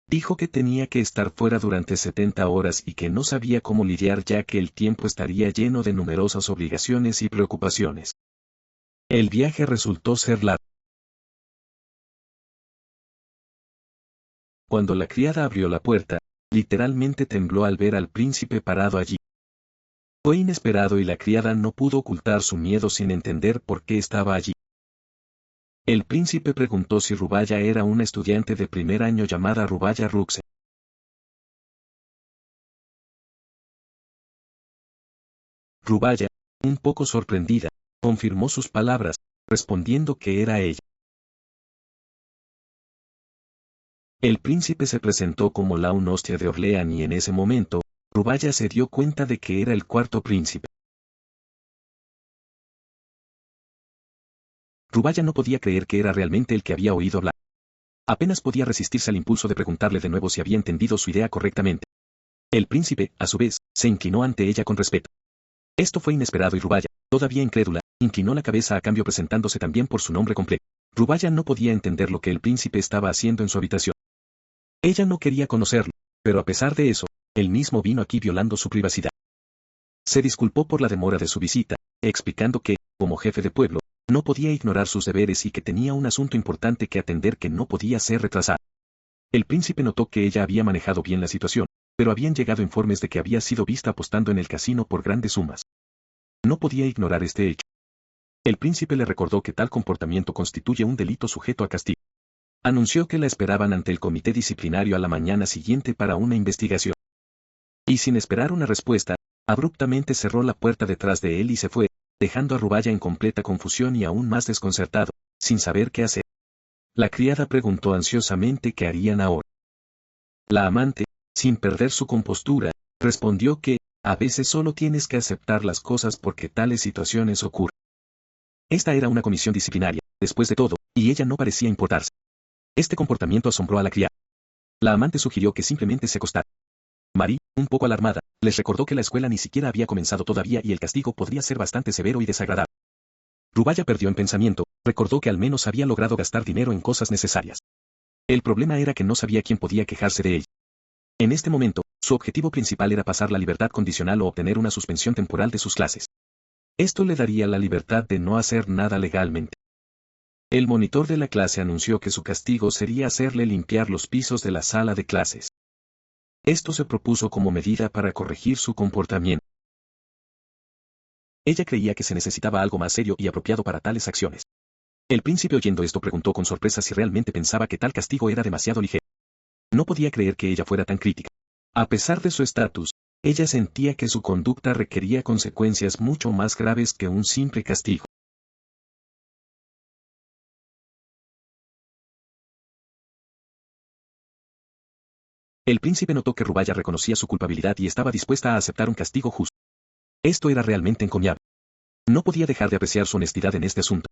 Dijo que tenía que estar fuera durante 70 horas y que no sabía cómo lidiar ya que el tiempo estaría lleno de numerosas obligaciones y preocupaciones. El viaje resultó ser largo. Cuando la criada abrió la puerta, literalmente tembló al ver al príncipe parado allí. Fue inesperado y la criada no pudo ocultar su miedo sin entender por qué estaba allí. El príncipe preguntó si Rubaya era una estudiante de primer año llamada Rubaya Ruxe. Rubaya, un poco sorprendida, confirmó sus palabras, respondiendo que era ella. El príncipe se presentó como Laun Hostia de Orleán y en ese momento, Rubaya se dio cuenta de que era el cuarto príncipe. Rubaya no podía creer que era realmente el que había oído hablar. Apenas podía resistirse al impulso de preguntarle de nuevo si había entendido su idea correctamente. El príncipe, a su vez, se inclinó ante ella con respeto. Esto fue inesperado y Rubaya, todavía incrédula, inclinó la cabeza a cambio presentándose también por su nombre completo. Rubaya no podía entender lo que el príncipe estaba haciendo en su habitación. Ella no quería conocerlo, pero a pesar de eso, él mismo vino aquí violando su privacidad. Se disculpó por la demora de su visita, explicando que, como jefe de pueblo, no podía ignorar sus deberes y que tenía un asunto importante que atender que no podía ser retrasado. El príncipe notó que ella había manejado bien la situación, pero habían llegado informes de que había sido vista apostando en el casino por grandes sumas. No podía ignorar este hecho. El príncipe le recordó que tal comportamiento constituye un delito sujeto a castigo. Anunció que la esperaban ante el comité disciplinario a la mañana siguiente para una investigación. Y sin esperar una respuesta, abruptamente cerró la puerta detrás de él y se fue, dejando a Rubaya en completa confusión y aún más desconcertado, sin saber qué hacer. La criada preguntó ansiosamente qué harían ahora. La amante, sin perder su compostura, respondió que, a veces solo tienes que aceptar las cosas porque tales situaciones ocurren. Esta era una comisión disciplinaria, después de todo, y ella no parecía importarse. Este comportamiento asombró a la criada. La amante sugirió que simplemente se acostara. Marie, un poco alarmada, les recordó que la escuela ni siquiera había comenzado todavía y el castigo podría ser bastante severo y desagradable. Rubaya perdió en pensamiento, recordó que al menos había logrado gastar dinero en cosas necesarias. El problema era que no sabía quién podía quejarse de ella. En este momento, su objetivo principal era pasar la libertad condicional o obtener una suspensión temporal de sus clases. Esto le daría la libertad de no hacer nada legalmente. El monitor de la clase anunció que su castigo sería hacerle limpiar los pisos de la sala de clases. Esto se propuso como medida para corregir su comportamiento. Ella creía que se necesitaba algo más serio y apropiado para tales acciones. El príncipe oyendo esto preguntó con sorpresa si realmente pensaba que tal castigo era demasiado ligero. No podía creer que ella fuera tan crítica. A pesar de su estatus, ella sentía que su conducta requería consecuencias mucho más graves que un simple castigo. El príncipe notó que Rubaya reconocía su culpabilidad y estaba dispuesta a aceptar un castigo justo. Esto era realmente encomiable. No podía dejar de apreciar su honestidad en este asunto.